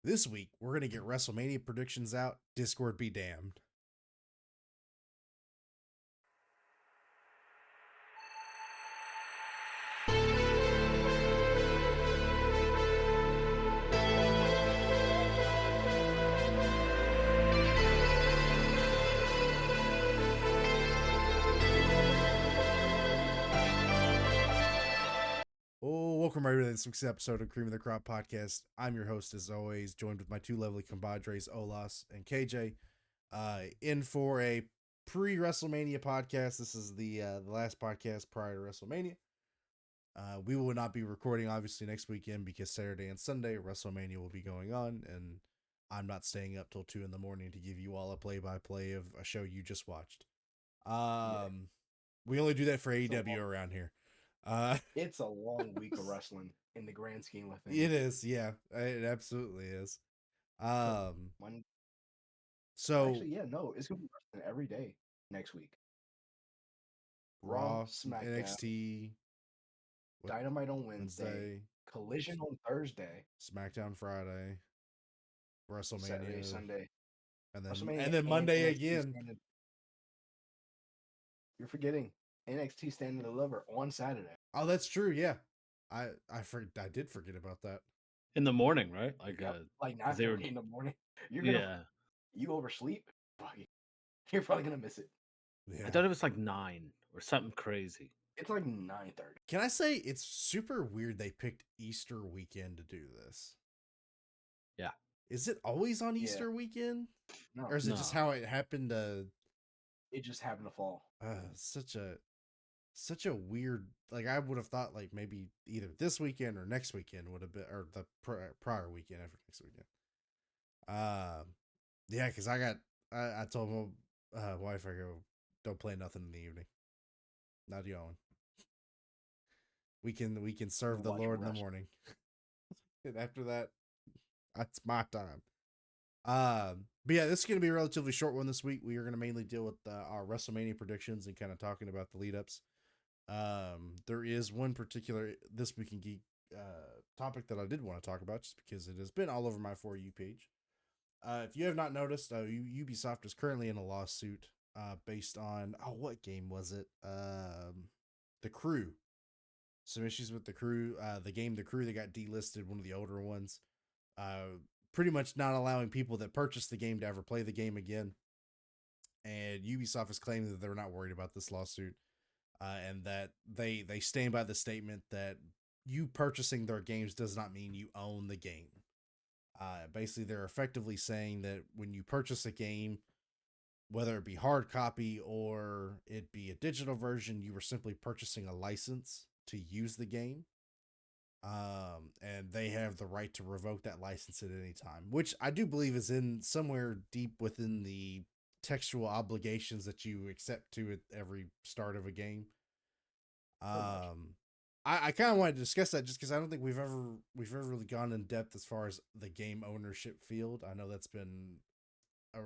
This week, we're going to get WrestleMania predictions out. Discord be damned. Oh, welcome everybody to this week's episode of Cream of the Crop podcast. I'm your host, as always, joined with my two lovely compadres, Olas and KJ, in for a pre-WrestleMania podcast. This is the last podcast prior to WrestleMania. We will not be recording, obviously, next weekend because Saturday and Sunday, WrestleMania will be going on, and I'm not staying up till 2 in the morning to give you all a play-by-play of a show you just watched. We only do that for AEW around here. It's a long week of wrestling in the grand scheme of things. It is, yeah. It absolutely is. So actually, yeah, no, it's gonna be wrestling every day next week. Raw, SmackDown, NXT, Dynamite on Wednesday, Collision on Thursday, SmackDown Friday, WrestleMania Saturday, Sunday, and then Monday again. You're forgetting NXT Stand and Deliver on Saturday. Oh, that's true. Yeah, I did forget about that. In the morning, right? Like 9:30 in the morning. You oversleep. You're probably gonna miss it. Yeah. I thought it was like 9 or something crazy. It's like 9:30. Can I say it's super weird they picked Easter weekend to do this? Yeah. Is it always on Easter weekend? No. Or is it just how it happened to? It just happened to fall. Such a weird, like, I would have thought like maybe either this weekend or next weekend would have been, or the prior weekend after next weekend. Yeah, because I told my wife, I go, don't play nothing in the evening. Not going. We can serve the Lord in the morning. And after that, that's my time. But yeah, this is going to be a relatively short one this week. We are going to mainly deal with our WrestleMania predictions and kind of talking about the lead ups. There is one particular This Week in Geek topic that I did want to talk about just because it has been all over my For You page. If you have not noticed, Ubisoft is currently in a lawsuit based on, what game was it? The Crew. Some issues with the Crew. The game The Crew, that got delisted, one of the older ones. Pretty much not allowing people that purchased the game to ever play the game again. And Ubisoft is claiming that they're not worried about this lawsuit. And that they stand by the statement that you purchasing their games does not mean you own the game. Basically, they're effectively saying that when you purchase a game, whether it be hard copy or it be a digital version, you were simply purchasing a license to use the game. And they have the right to revoke that license at any time, which I do believe is in somewhere deep within the textual obligations that you accept to at every start of a game. I kind of wanted to discuss that just because I don't think we've ever really gone in depth as far as the game ownership field. I know that's been a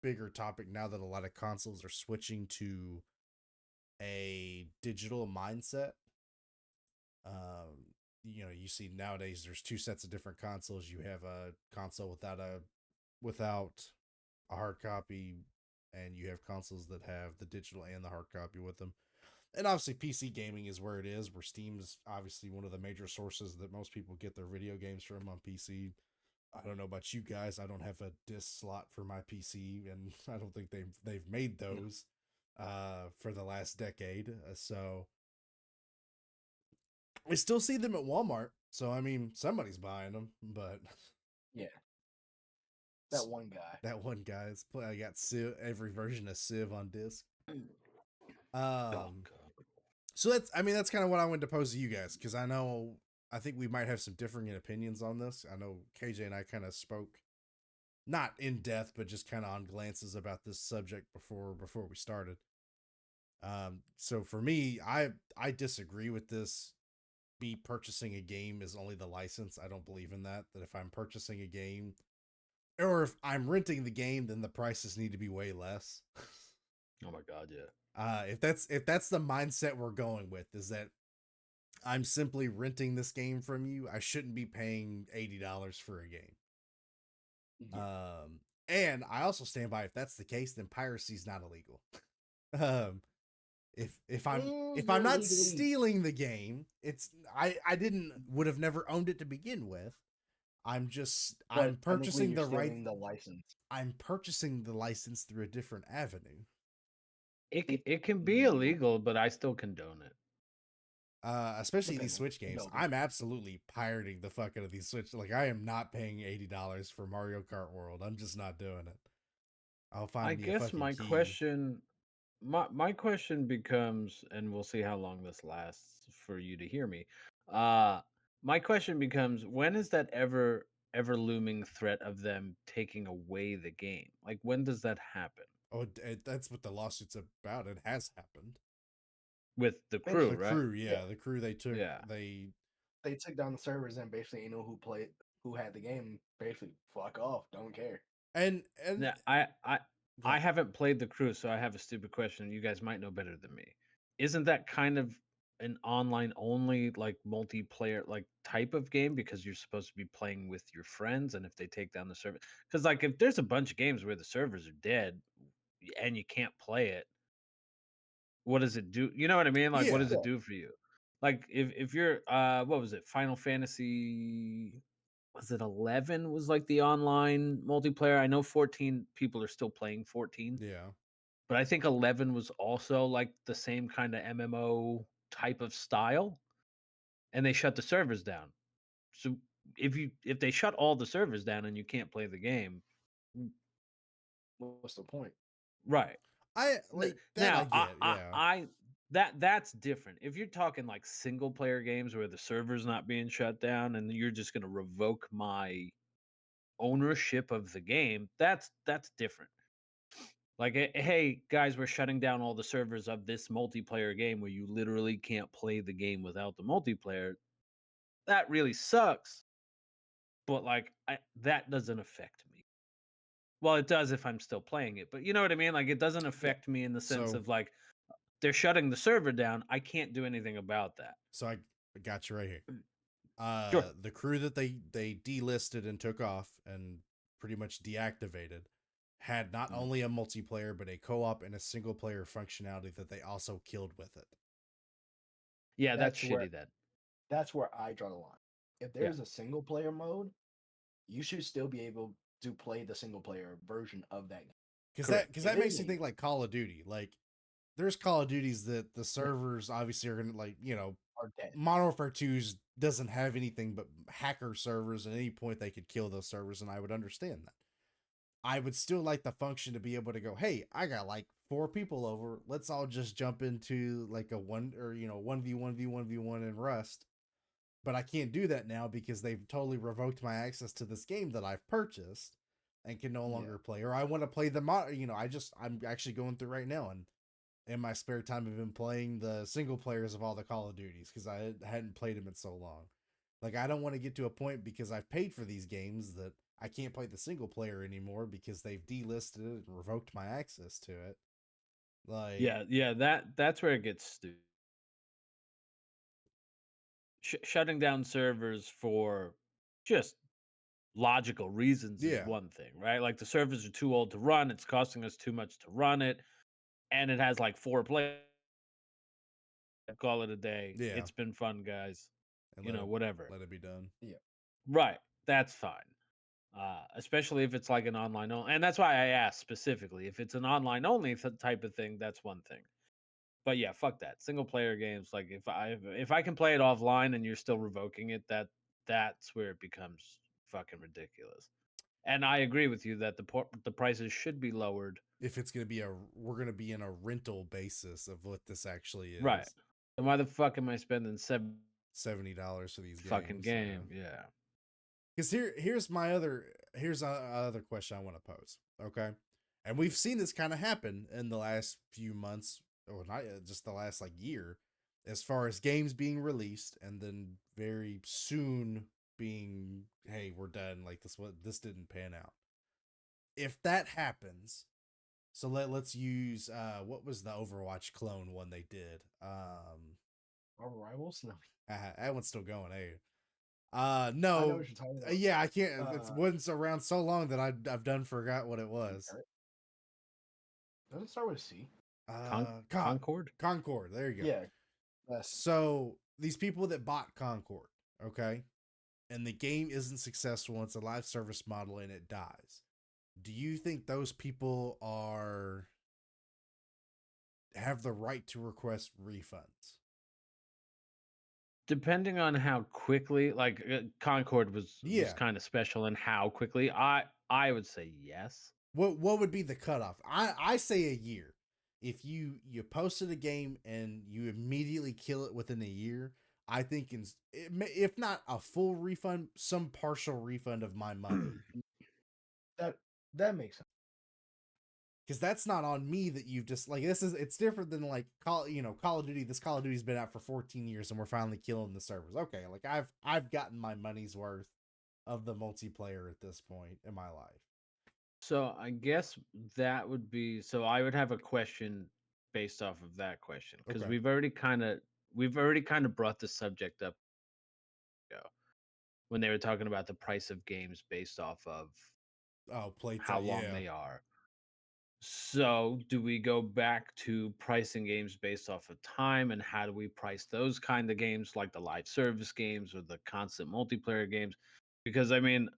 bigger topic now that a lot of consoles are switching to a digital mindset. You see nowadays there's two sets of different consoles. You have a console without a hard copy, and you have consoles that have the digital and the hard copy with them. And obviously PC gaming is where it is, where Steam's obviously one of the major sources that most people get their video games from on PC. I don't know about you guys. I don't have a disc slot for my PC, and I don't think they've made those for the last decade. So I still see them at Walmart. So, I mean, somebody's buying them, but yeah. That one guy. I got Civ, every version of Civ on disc. So that's kind of what I wanted to pose to you guys, because I think we might have some differing opinions on this. I know KJ and I kind of spoke, not in depth, but just kind of on glances about this subject before we started. So for me, I disagree with this. Me purchasing a game is only the license. I don't believe in that. That if I'm purchasing a game, or if I'm renting the game, then the prices need to be way less. Oh my God, yeah. If that's the mindset we're going with, is that I'm simply renting this game from you, I shouldn't be paying $80 for a game. And I also stand by, if that's the case, then piracy is not illegal. um, if I'm not stealing the game, it's I would have never owned it to begin with. I'm purchasing the right. The license. I'm purchasing the license through a different avenue. It can be illegal, but I still condone it. Especially these Switch games. I'm absolutely pirating the fuck out of these Switch. Like, I am not paying $80 for Mario Kart World. I'm just not doing it. I'll find I me a guess fucking my key. my question becomes, and we'll see how long this lasts for you to hear me. My question becomes, when is that ever looming threat of them taking away the game? Like, when does that happen? Oh, that's what the lawsuit's about. It has happened With the crew, the right? crew. Yeah, the crew they took. Yeah. They took down the servers and basically who had the game. Basically, fuck off. Don't care. And now, I haven't played the crew, so I have a stupid question. You guys might know better than me. Isn't that kind of an online only, like, multiplayer, like, type of game, because you're supposed to be playing with your friends? And if they take down the server, because, like, if there's a bunch of games where the servers are dead and you can't play it, what does it do? You know what I mean? Like, what does it do for you? Like, if you're what was it? Final Fantasy, was it 11 was like the online multiplayer? I know 14 people are still playing 14. Yeah. But I think 11 was also like the same kind of MMO type of style, and they shut the servers down. So if they shut all the servers down and you can't play the game, what's the point? Right. I like that. Now, I get, yeah. I that's different. If you're talking like single player games where the server's not being shut down and you're just going to revoke my ownership of the game, that's different. Like, hey guys, we're shutting down all the servers of this multiplayer game where you literally can't play the game without the multiplayer. That really sucks. But like, that doesn't affect me. Well, it does if I'm still playing it, but you know what I mean? Like, it doesn't affect me in the sense of, like, they're shutting the server down. I can't do anything about that. So I got you right here. Sure. The crew that they delisted and took off and pretty much deactivated had not only a multiplayer but a co-op and a single player functionality that they also killed with it. Yeah, that's shitty then. That's where I draw the line. If there's a single player mode, you should still be able to play the single player version of that game. Because that makes me think like Call of Duty. Like, there's Call of Duties that the servers obviously are gonna, like, are dead. Modern Warfare 2's doesn't have anything but hacker servers. At any point they could kill those servers, and I would understand that. I would still like the function to be able to go, hey, I got like 4 people over. Let's all just jump into like a 1v1v1v1 in Rust. But I can't do that now because they've totally revoked my access to this game that I've purchased and can no longer play. Or I want to play the I'm actually going through right now, and in my spare time I've been playing the single players of all the Call of Duties because I hadn't played them in so long. Like, I don't want to get to a point because I've paid for these games that I can't play the single player anymore because they've delisted it and revoked my access to it. Like, yeah, that's where it gets stupid. Shutting down servers for just logical reasons is one thing, right? Like, the servers are too old to run, it's costing us too much to run it, and it has like 4 players. Call it a day. Yeah. It's been fun, guys. And whatever. Let it be done. Yeah. Right. That's fine. Especially if it's like an online only. And that's why I asked specifically. If it's an online only type of thing, that's one thing. But yeah, fuck that. Single player games, like, if I can play it offline and you're still revoking it, that's where it becomes fucking ridiculous. And I agree with you that the prices should be lowered. If it's gonna be we're gonna be in a rental basis of what this actually is. Right. And why the fuck am I spending $70 for these fucking game? Yeah. Because here's another question I want to pose. Okay, and we've seen this kind of happen in the last few months, or not just the last like year, as far as games being released and then very soon being, hey, we're done. Like, this didn't pan out. If that happens, so let's use what was the Overwatch clone one they did? Our Rivals? No. That one's still going. Hey, No. I know what you're talking about. Yeah, I can't. It's been around so long that I've done forgot what it was. Does it start with a C? Concord? Concord. There you go. Yeah. So these people that bought Concord, okay, and the game isn't successful, it's a live service model and it dies. Do you think those people have the right to request refunds? Depending on how quickly, like Concord was kind of special and how quickly, I would say yes. What would be the cutoff? I say a year. If you posted a game and you immediately kill it within a year, I think if not a full refund, some partial refund of my money. That makes sense. Because that's not on me that you've just like it's different than like Call of Duty. This Call of Duty's been out for 14 years and we're finally killing the servers. Okay, like I've gotten my money's worth of the multiplayer at this point in my life. So I guess that would be, so I would have a question based off of that question, because Okay. we've already kind of brought the subject up when they were talking about the price of games based off of how long they are. So do we go back to pricing games based off of time, and how do we price those kind of games, like the live service games or the constant multiplayer games? Because I mean,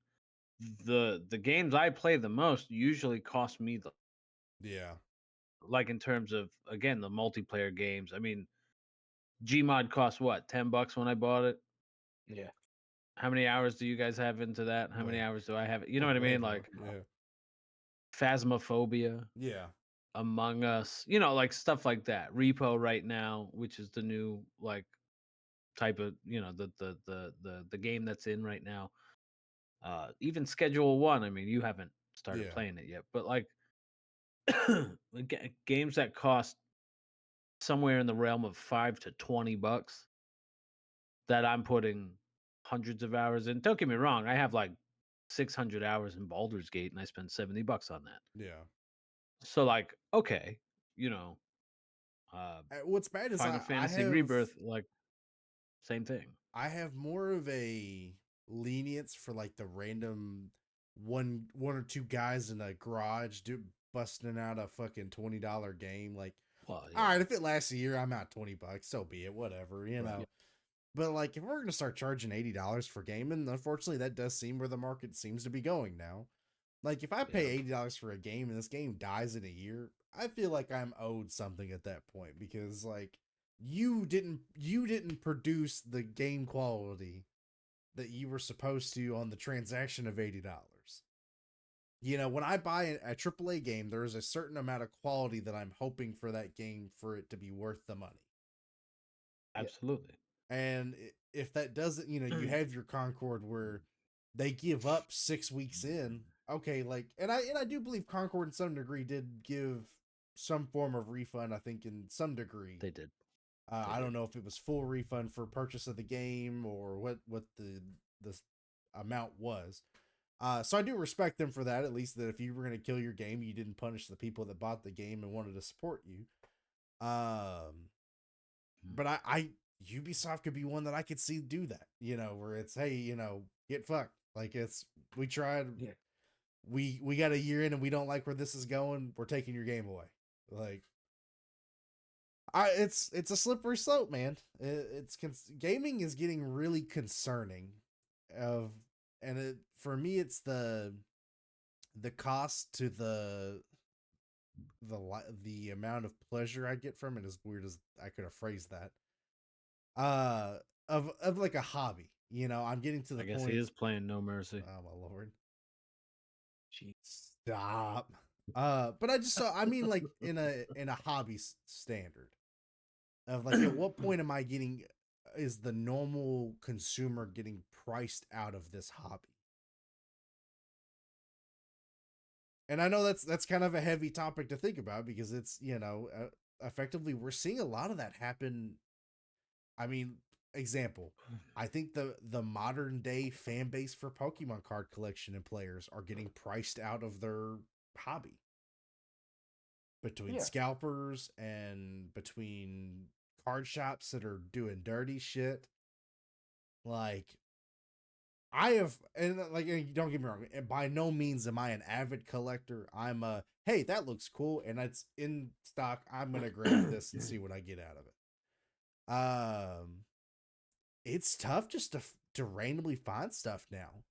the games I play the most usually cost me like in terms of, again, the multiplayer games. I mean, Gmod cost what, $10 when I bought it? Yeah. How many hours do you guys have into that? How many hours do I have? You know what I mean? Like Phasmophobia. Yeah. Among Us, like stuff like that. Repo right now, which is the new like type of, the game that's in right now. Even Schedule 1, I mean, you haven't started playing it yet, but like games that cost somewhere in the realm of $5 to $20 that I'm putting hundreds of hours in. Don't get me wrong, I have like 600 hours in Baldur's Gate and I spent $70 on that. Yeah. So like, okay, what's bad is Final Fantasy Rebirth, like same thing. I have more of a lenience for like the random one or two guys in a garage busting out a fucking $20 game. Like, all right, if it lasts a year, I'm out $20. So be it. Whatever, you know. But like, if we're gonna start charging $80 for game, and unfortunately, that does seem where the market seems to be going now. Like, if I pay $80 for a game and this game dies in a year, I feel like I'm owed something at that point, because like you didn't produce the game quality that you were supposed to on the transaction of $80. When I buy a AAA game, there is a certain amount of quality that I'm hoping for that game for it to be worth the money. Absolutely. And if that doesn't, you have your Concord where they give up 6 weeks in. Okay, like, and I do believe Concord in some degree did give some form of refund. I think in some degree they did. I don't know if it was full refund for purchase of the game or what the amount was. So I do respect them for that. At least that if you were going to kill your game, you didn't punish the people that bought the game and wanted to support you. But I Ubisoft could be one that I could see do that, where it's, hey, get fucked. Like, we tried, we got a year in and we don't like where this is going. We're taking your game away. Like, it's a slippery slope, man. Gaming is getting really concerning for me, it's the cost to the amount of pleasure I get from it, as weird as I could have phrased that. Of like a hobby, I'm getting to the point. I guess he is playing No Mercy. Oh my lord! Stop. But I mean, like in a hobby standard of like, at what point is the normal consumer getting priced out of this hobby? And I know that's kind of a heavy topic to think about, because it's, effectively we're seeing a lot of that happen. I mean, example, I think the modern day fan base for Pokemon card collection and players are getting priced out of their hobby. Between scalpers and between card shops that are doing dirty shit. Like, I have, and like, don't get me wrong, and by no means am I an avid collector. I'm a, hey, that looks cool, and it's in stock. I'm gonna grab this and see what I get out of it. It's tough just to randomly find stuff now.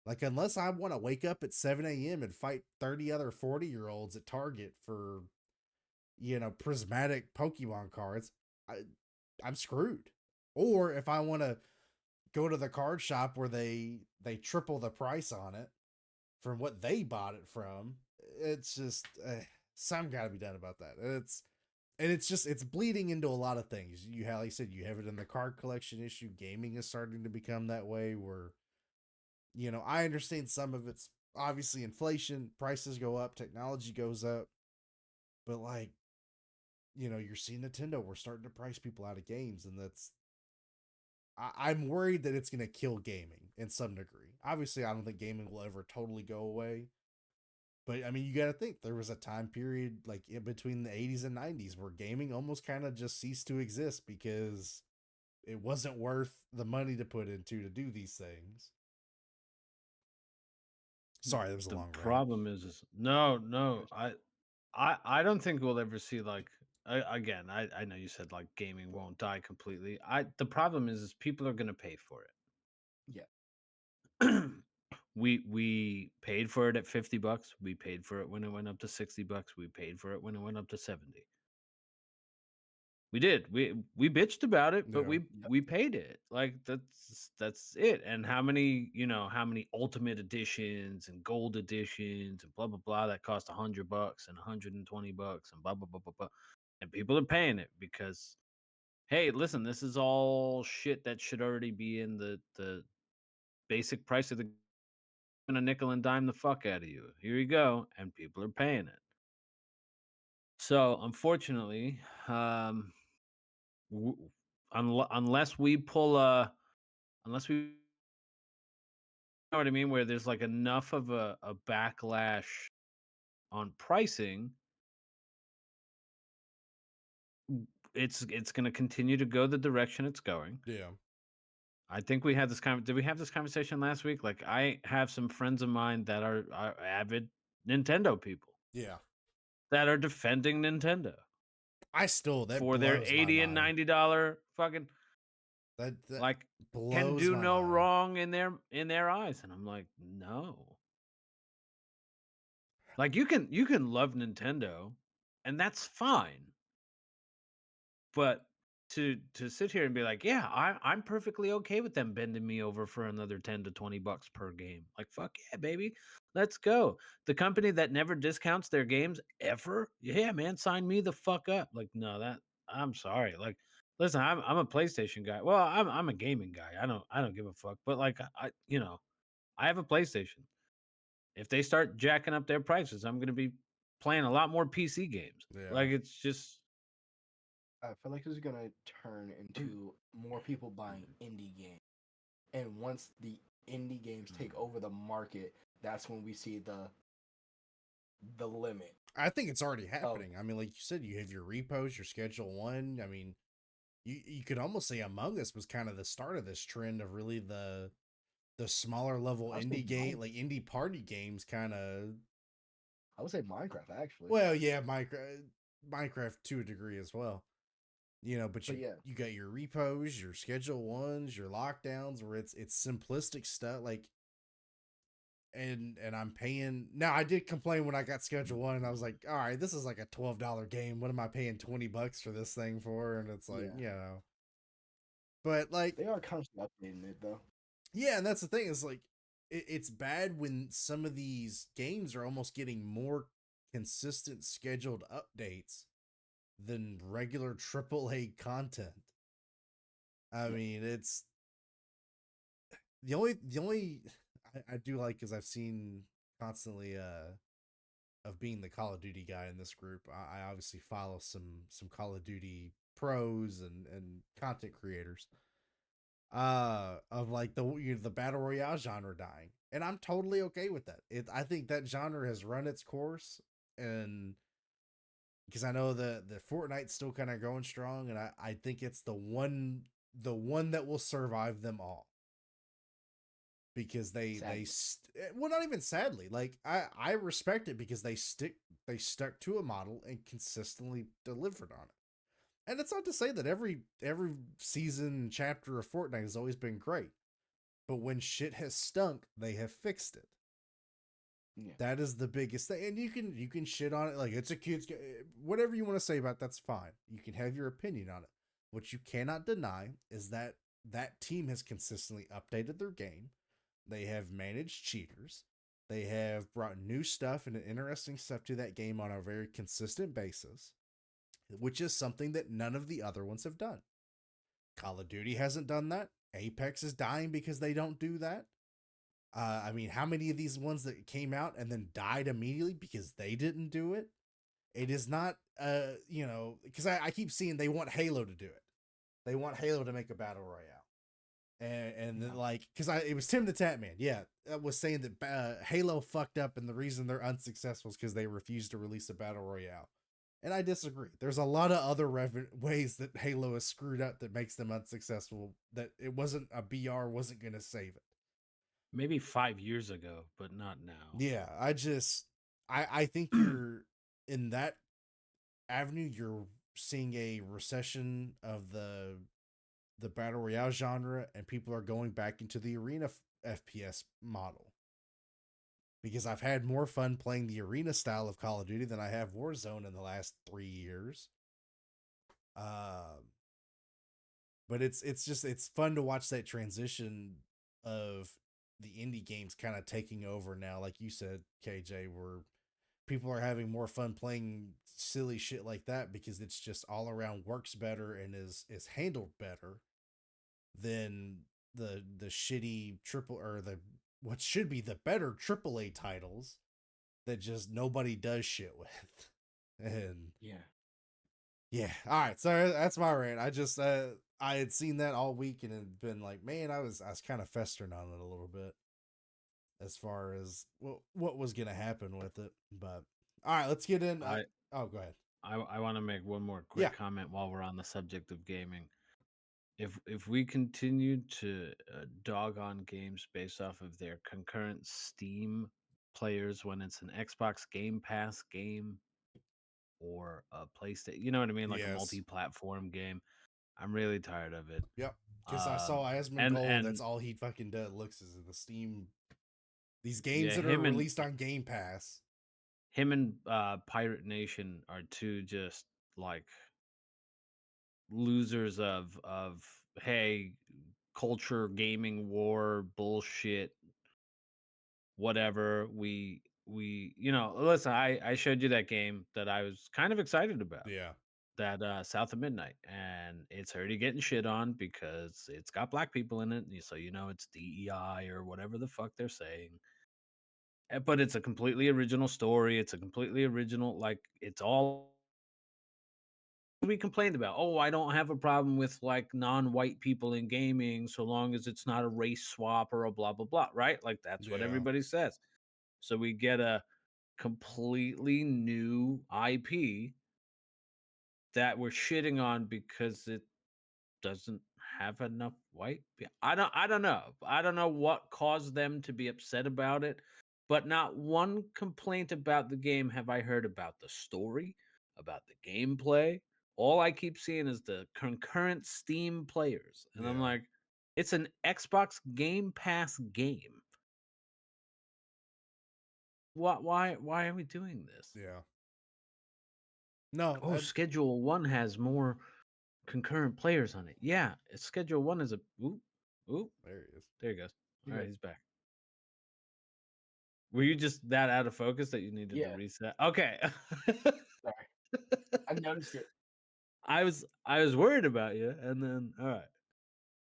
Like, unless I want to wake up at 7 a.m. and fight 30 other 40-year-olds at Target for, prismatic Pokemon cards, I'm screwed. Or if I want to go to the card shop where they triple the price on it from what they bought it from, it's just something got to be done about that. It's bleeding into a lot of things. You have, like you said, you have it in the card collection issue. Gaming is starting to become that way where, I understand some of it's obviously inflation, prices go up, technology goes up, but like, you're seeing Nintendo, we're starting to price people out of games, and I'm worried that it's going to kill gaming in some degree. Obviously, I don't think gaming will ever totally go away. But I mean, you got to think there was a time period like in between the 80s and 90s where gaming almost kind of just ceased to exist because it wasn't worth the money to put into to do these things. Sorry, that was a long rant. The problem is no, I don't think we'll ever see like again. I know you said like gaming won't die completely. The problem is people are gonna pay for Yeah. it. We paid for it at $50. We paid for it when it went up to $60. We paid for it when it went up to 70. We did. We bitched about it, but Yeah. we paid it. Like that's it. And how many ultimate editions and gold editions and blah blah blah that cost $100 and $120 and blah blah blah blah blah. And people are paying it because hey, listen, this is all shit that should already be in the basic price of the and a nickel and dime the fuck out of you. Here you go, and people are paying it. So unfortunately, unless we pull unless we you know what I mean, where there's like enough of a backlash on pricing, it's going to continue to go the direction it's going. Yeah. I think we had this did we have this conversation last week? Like I have some friends of mine that are avid Nintendo people. Yeah. That are defending Nintendo. That for their blows $80 my and mind. $90 fucking That like can blows do my no mind. wrong in their eyes. And I'm like, no. Like you can love Nintendo and that's fine. But to sit here and be like, yeah, I'm perfectly okay with them bending me over for another 10 to $20 per game. Like, fuck yeah, baby. Let's go. The company that never discounts their games ever, yeah, man, sign me the fuck up. Like, no, that I'm sorry. Like, listen, I'm a PlayStation guy. Well, I'm a gaming guy. I don't give a fuck. But like I have a PlayStation. If they start jacking up their prices, I'm gonna be playing a lot more PC games. Yeah. Like it's just I feel like it's gonna turn into more people buying indie games, and once the indie games take over the market, that's when we see the limit. I think it's already happening. I mean, like you said, you have your repos, your Schedule 1. I mean, you could almost say Among Us was kind of the start of this trend of really the smaller level indie game, like indie party games kind of. I would say Minecraft, actually. Well, yeah, Minecraft to a degree as well. But yeah, you got your repos, your Schedule 1s, your lockdowns, where it's simplistic stuff like. And I'm paying now. I did complain when I got Schedule 1, and I was like, all right, this is like a $12 game. What am I paying $20 for this thing for? And it's like, but like they are constantly updating it though. Yeah, and that's the thing is like it's bad when some of these games are almost getting more consistent scheduled updates than regular AAA content. I mean, it's the only I do like is I've seen constantly of being the Call of Duty guy in this group. I obviously follow some Call of Duty pros and content creators of like the battle royale genre dying, and I'm totally okay with that. I think that genre has run its course, and because I know the Fortnite's still kind of going strong, and I think it's the one that will survive them all, because Sadly. well, not even sadly. Like I respect it because they stuck to a model and consistently delivered on it. And it's not to say that every season chapter of Fortnite has always been great, but when shit has stunk, they have fixed it. Yeah. That is the biggest thing. And you can shit on it like it's a kid's game. Whatever you want to say about it, that's fine. You can have your opinion on it. What you cannot deny is that that team has consistently updated their game. They have managed cheaters. They have brought new stuff and interesting stuff to that game on a very consistent basis, which is something that none of the other ones have done. Call of Duty hasn't done that. Apex is dying because they don't do that. I mean, how many of these ones that came out and then died immediately because they didn't do it? It is not, because I keep seeing they want Halo to do it. They want Halo to make a battle royale, and then because it was Tim the Tap Man, yeah, was saying that Halo fucked up, and the reason they're unsuccessful is because they refused to release a battle royale. And I disagree. There's a lot of other ways that Halo is screwed up that makes them unsuccessful. That it wasn't a BR wasn't going to save it. Maybe 5 years ago, but not now. Yeah, I think you're in that avenue. You're seeing a recession of the battle royale genre, and people are going back into the arena FPS model. Because I've had more fun playing the arena style of Call of Duty than I have Warzone in the last 3 years. But it's fun to watch that transition of the indie games kind of taking over now, like you said, KJ, where people are having more fun playing silly shit like that because it's just all around works better and is handled better than the shitty triple or the what should be the better AAA titles that just nobody does shit with. And yeah. All right. So that's my rant. I had seen that all week and had been like, man, I was kind of festering on it a little bit as far as what was gonna happen with it. But all right, let's get in. Go ahead. I want to make one more quick comment while we're on the subject of gaming. If we continue to dog on games based off of their concurrent Steam players when it's an Xbox Game Pass game or a PlayStation, you know what I mean, like a multi-platform game, I'm really tired of it. Yep. Because I saw Asmongold, and that's all he fucking looks is the Steam. These games that are released on Game Pass. Him and Pirate Nation are two just like losers of hey, culture, gaming war, bullshit, whatever. We listen, I showed you that game that I was kind of excited about. Yeah. That South of Midnight, and it's already getting shit on because it's got black people in it, so it's DEI or whatever the fuck they're saying. But it's a completely original story. It's a completely original, like, it's all we complained about. Oh, I don't have a problem with like non-white people in gaming so long as it's not a race swap or a blah blah blah, right? Like that's what everybody says. So we get a completely new IP that we're shitting on because it doesn't have enough white people. I don't know. I don't know what caused them to be upset about it, but not one complaint about the game have I heard about the story, about the gameplay. All I keep seeing is the concurrent Steam players. And I'm like, it's an Xbox Game Pass game. Why are we doing this? Yeah. No. Oh, Schedule 1 has more concurrent players on it. Yeah, Schedule 1 is a ooh. There he is. There he goes. All right, he's back. Were you just that out of focus that you needed to reset? Okay. Sorry. I noticed it. I was worried about you, and then all right.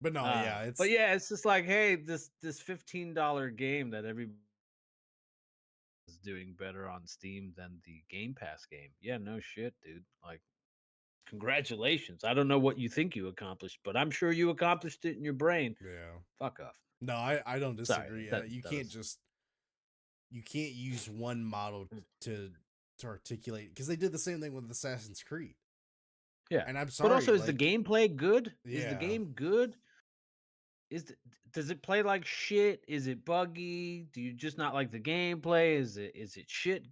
But no, it's just like, hey, this $15 game that everybody is doing better on Steam than the Game Pass game. Yeah, no shit, dude. Like, congratulations. I don't know what you think you accomplished, but I'm sure you accomplished it in your brain. Yeah. Fuck off. No, I don't disagree. Sorry, you can't use one model to articulate because they did the same thing with Assassin's Creed. Yeah, and I'm sorry, but also, is the gameplay good? Yeah. Is the game good? does it play like shit? Is it buggy? Do you just not like the gameplay? Is it shit?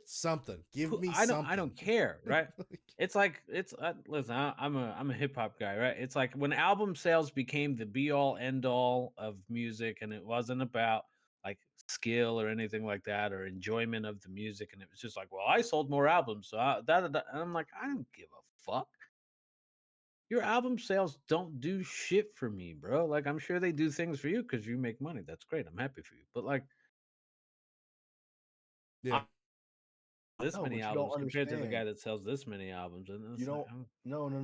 Something. Give me I something. don't care, right? It's like listen, I'm a hip hop guy, right? It's like when album sales became the be all end all of music, and it wasn't about like skill or anything like that or enjoyment of the music, and it was just like, well, I sold more albums, so and I'm like, I don't give a fuck. Your album sales don't do shit for me, bro. Like I'm sure they do things for you because you make money. That's great. I'm happy for you, but like Yeah. this No, many but you don't albums compared to the guy understand. that sells this many albums, and You it's like don't. I'm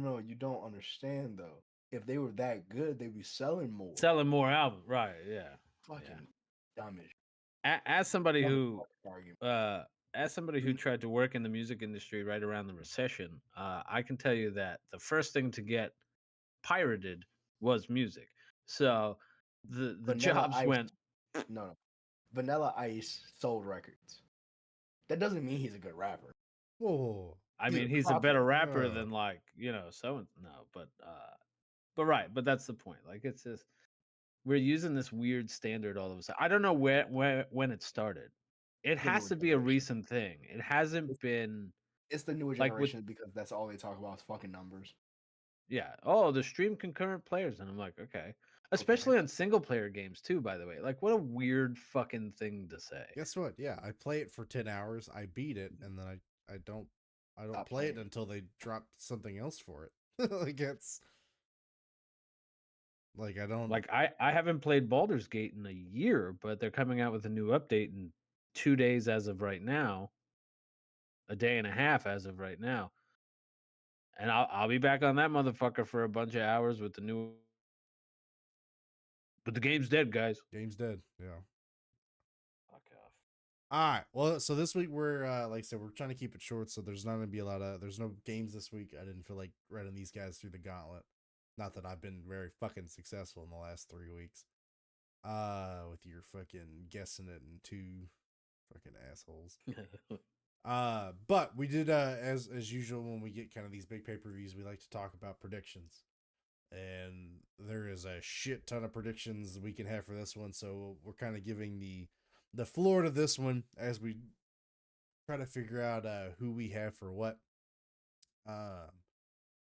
No. You don't understand though. If they were that good, they'd be selling more. selling more albums, right? Yeah, Fucking dumb as As somebody dumb as who, fuck argument. as somebody who tried to work in the music industry right around the recession, I can tell you that the first thing to get pirated was music. So the Vanilla jobs Ice. went. No. Vanilla Ice sold records. That doesn't mean he's a good rapper. Whoa. I He's mean, a he's a prophet. better rapper than like so no, but right, but that's the point. Like it's just we're using this weird standard all of a sudden. I don't know where when it started. It The has newer to be a generation. recent thing. It hasn't been It's the newer like with generation because that's all they talk about is fucking numbers. yeah. Oh, the stream concurrent players, and I'm like, okay. Especially on single player games too. By the way, like what a weird fucking thing to say. Guess what? Yeah, I play it for 10 hours. I beat it, and then I don't Stop play it playing. until they drop something else for it. Like it's like I don't. Like I haven't played Baldur's Gate in a year, but they're coming out with a new update in 2 days as of right now, a day and a half as of right now, and I'll be back on that motherfucker for a bunch of hours with the new. But the game's dead, guys. Game's dead. Yeah. Fuck off. All right. Well, so this week we're like I said, we're trying to keep it short, so there's not gonna be there's no games this week. I didn't feel like running these guys through the gauntlet. Not that I've been very fucking successful in the last 3 weeks. With your fucking guessing it and two fucking assholes. But we did as usual when we get kind of these big pay-per-views, we like to talk about predictions. And there is a shit ton of predictions we can have for this one, so we're kind of giving the floor to this one as we try to figure out who we have for what.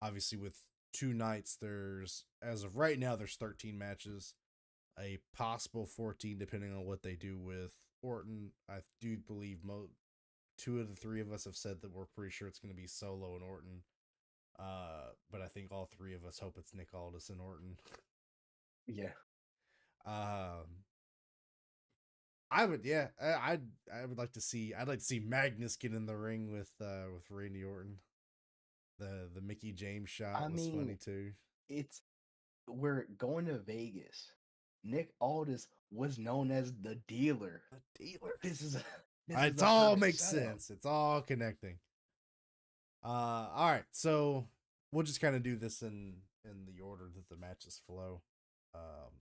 Obviously with 2 nights, there's as of right now there's 13 matches, a possible 14 depending on what they do with Orton. I do believe 2 of the 3 of us have said that we're pretty sure it's going to be Solo and Orton. But I think all 3 of us hope it's Nick Aldis and Orton. Yeah. I would like to see Magnus get in the ring with Randy Orton. The Mickey James shot was funny too. We're going to Vegas. Nick Aldis was known as the dealer. The dealer. It all makes sense. It's all connecting. All right, so we'll just kind of do this in the order that the matches flow.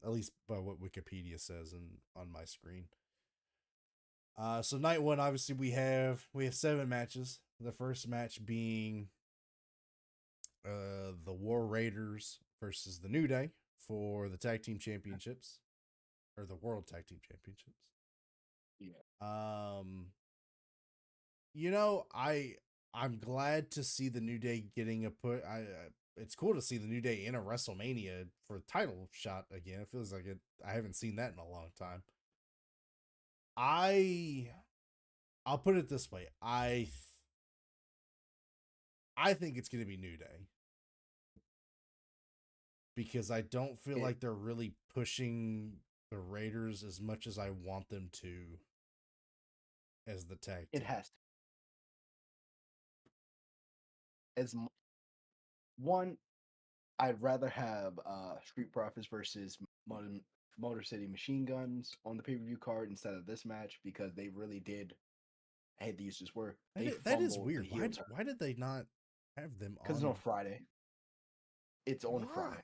At least by what Wikipedia says on my screen. So night 1, obviously we have 7 matches. The first match being the War Raiders versus the New Day for the tag team championships or the World Tag Team Championships. Yeah. I'm glad to see the New Day getting a put. It's cool to see the New Day in a WrestleMania for a title shot again. It feels like I haven't seen that in a long time. I'll put it this way. I think it's going to be New Day. Because I don't feel like they're really pushing the Raiders as much as I want them to as the tag team. It has to. One, I'd rather have Street Profits versus Motor City Machine Guns on the pay-per-view card instead of this match because they really did. I hate to use this word. That is weird. Why did they not have them on? Because it's on Friday. It's on Friday.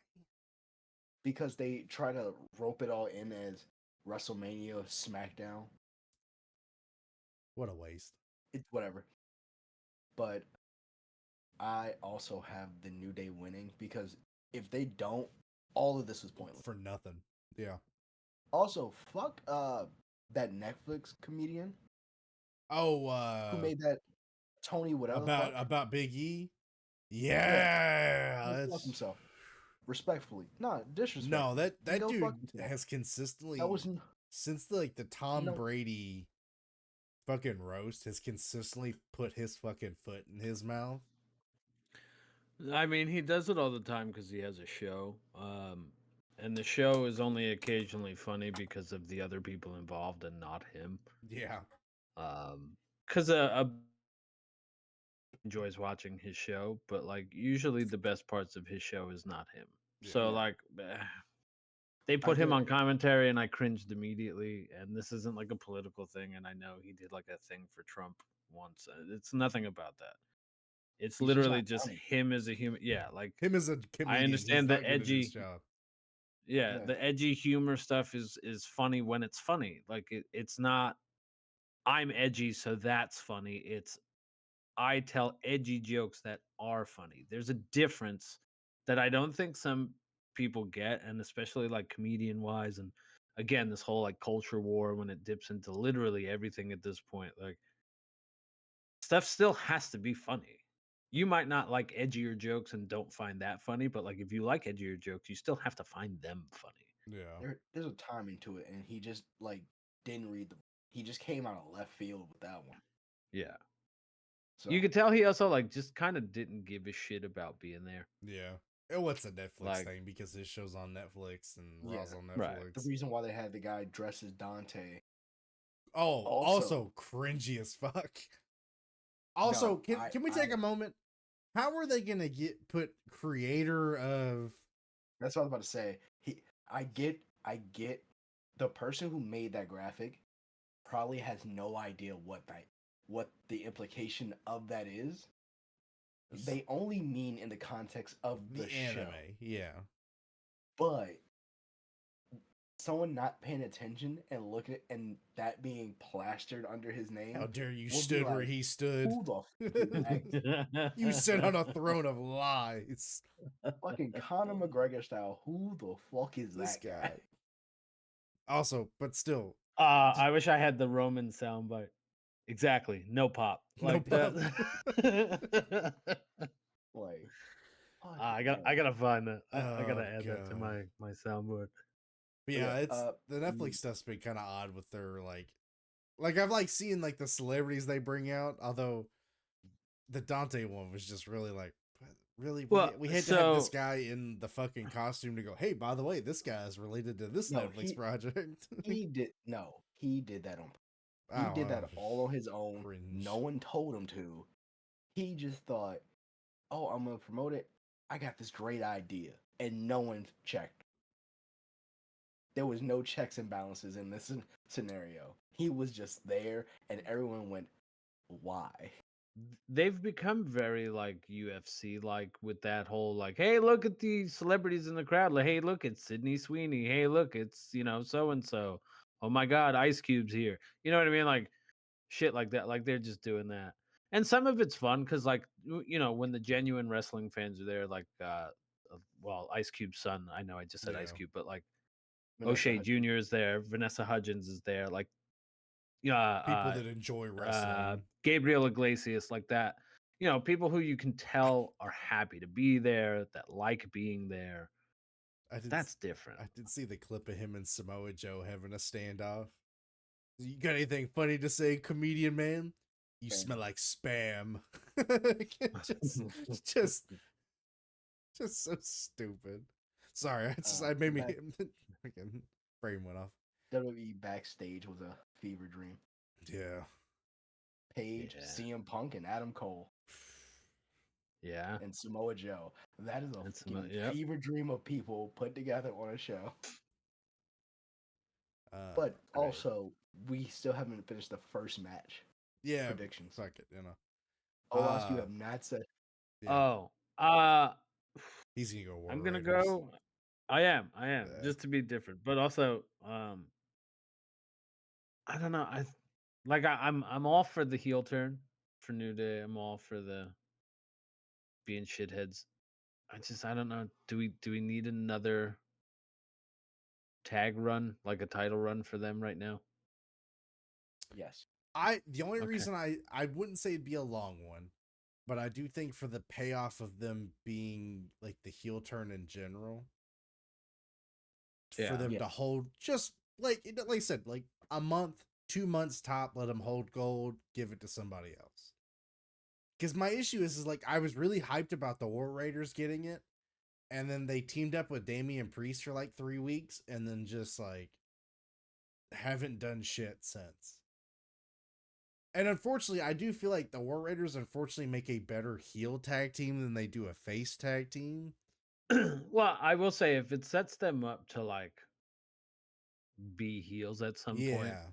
Because they try to rope it all in as WrestleMania SmackDown. What a waste. It's whatever. But I also have the New Day winning because if they don't, all of this was pointless. For nothing. Yeah. Also, fuck that Netflix comedian Oh, who made that Tony whatever the fuck. about Big E. Yeah. Yeah, Go fuck himself. Respectfully, no disrespect. no, that Go fuck dude himself. has consistently That was since the Tom no. Brady fucking roast has consistently put his fucking foot in his mouth. I mean, he does it all the time because he has a show. And the show is only occasionally funny because of the other people involved and not him. Yeah. Because enjoys watching his show, but like usually the best parts of his show is not him. So Yeah. like they put him on commentary and I cringed immediately. And this isn't like a political thing. And I know he did like a thing for Trump once. It's nothing about that. It's He's literally just just him as a human. Yeah, like Him as a comedian, I understand he's the not good at his edgy. job. Yeah, Yeah. the edgy humor stuff is funny when it's funny. Like it's not I'm edgy, so that's funny. It's I tell edgy jokes that are funny. There's a difference that I don't think some people get, and especially like comedian wise. And again, this whole like culture war when it dips into literally everything at this point, like stuff still has to be funny. You might not like edgier jokes and don't find that funny, but like if you like edgier jokes, you still have to find them funny. Yeah. There's a timing to it, and he just like didn't read the. He just came out of left field with that one. Yeah. So You could tell he also like just kind of didn't give a shit about being there. Yeah. What's a Netflix Like- thing because his show's on Netflix and Yeah, Raw's on right. Netflix. the reason why they had the guy dressed as Dante. Oh, Also- also cringy as fuck. Also, No, can we take a moment? How are they gonna put creator of? That's what I was about to say. I get the person who made that graphic probably has no idea what the implication of that is. They only mean in the context of the anime, show. yeah. But someone not paying attention and looking at and that being plastered under his name. How dare you will be stood where like, he stood? Who the f- You sit on a throne of lies. fucking Conor McGregor style? Who the fuck is This that guy? Also, but still, I wish I had the Roman soundbite. Exactly. No pop. No Like pop. that. Like, I gotta find that. I gotta Oh, add that to God. my soundboard. but yeah, yeah, it's the Netflix stuff's been kind of odd with their like I've like seen like the celebrities they bring out, although the Dante one was just really like really Well, we had to have this so- guy in the fucking costume to go, hey, by the way, this guy is related to this No, Netflix project. he did that on. He Oh, did that oh, all on his own. cringe. No one told him to. He just thought, "Oh, I'm gonna promote it. I got this great idea," and no one checked. There was no checks and balances in this scenario. He was just there, and everyone went, "Why?" They've become very like UFC like with that whole like, hey, look at the celebrities in the crowd. Like, hey, look, it's Sydney Sweeney. Hey, look, it's so and so. Oh my God, Ice Cube's here. You know what I mean? Like shit like that. Like they're just doing that. And some of it's fun because like when the genuine wrestling fans are there, like well, Ice Cube's son. I know I just said Ice Yeah. Cube, but like Vanessa O'Shea Hudgens. Jr. is there, Vanessa Hudgens is there, like People that enjoy wrestling. Gabriel Iglesias, like that. People who you can tell are happy to be there, that like being there. That's different. I did see the clip of him and Samoa Joe having a standoff. You got anything funny to say, comedian man? You Spam. smell like spam. just so stupid. Sorry, I made me freaking brain went off. WWE backstage was a fever dream. Yeah. Paige, Yeah. CM Punk, and Adam Cole, Yeah. and Samoa Joe. That is a And fucking yep. fever dream of people put together on a show. But Great. also, we still haven't finished the first match Yeah. predictions. Fuck it, you know. Olas, you have not said. Yeah. He's gonna go War I'm gonna Raiders. go. I am, Yeah. just to be different, but also, I don't know. I'm all for the heel turn for New Day. I'm all for the being shitheads. I don't know. Do we need another tag run, like a title run for them right now? Yes. The only Okay. reason I wouldn't say it'd be a long one, but I do think for the payoff of them being like the heel turn in general, for Yeah. them Yeah. to hold just like I said, like a month, 2 months top, let them hold gold, give it to somebody else. Because my issue is like I was really hyped about the War Raiders getting it, and then they teamed up with Damian Priest for like 3 weeks, and then just like haven't done shit since. And unfortunately, I do feel like the War Raiders unfortunately make a better heel tag team than they do a face tag team. Well, I will say if it sets them up to like be heels at some point, Yeah.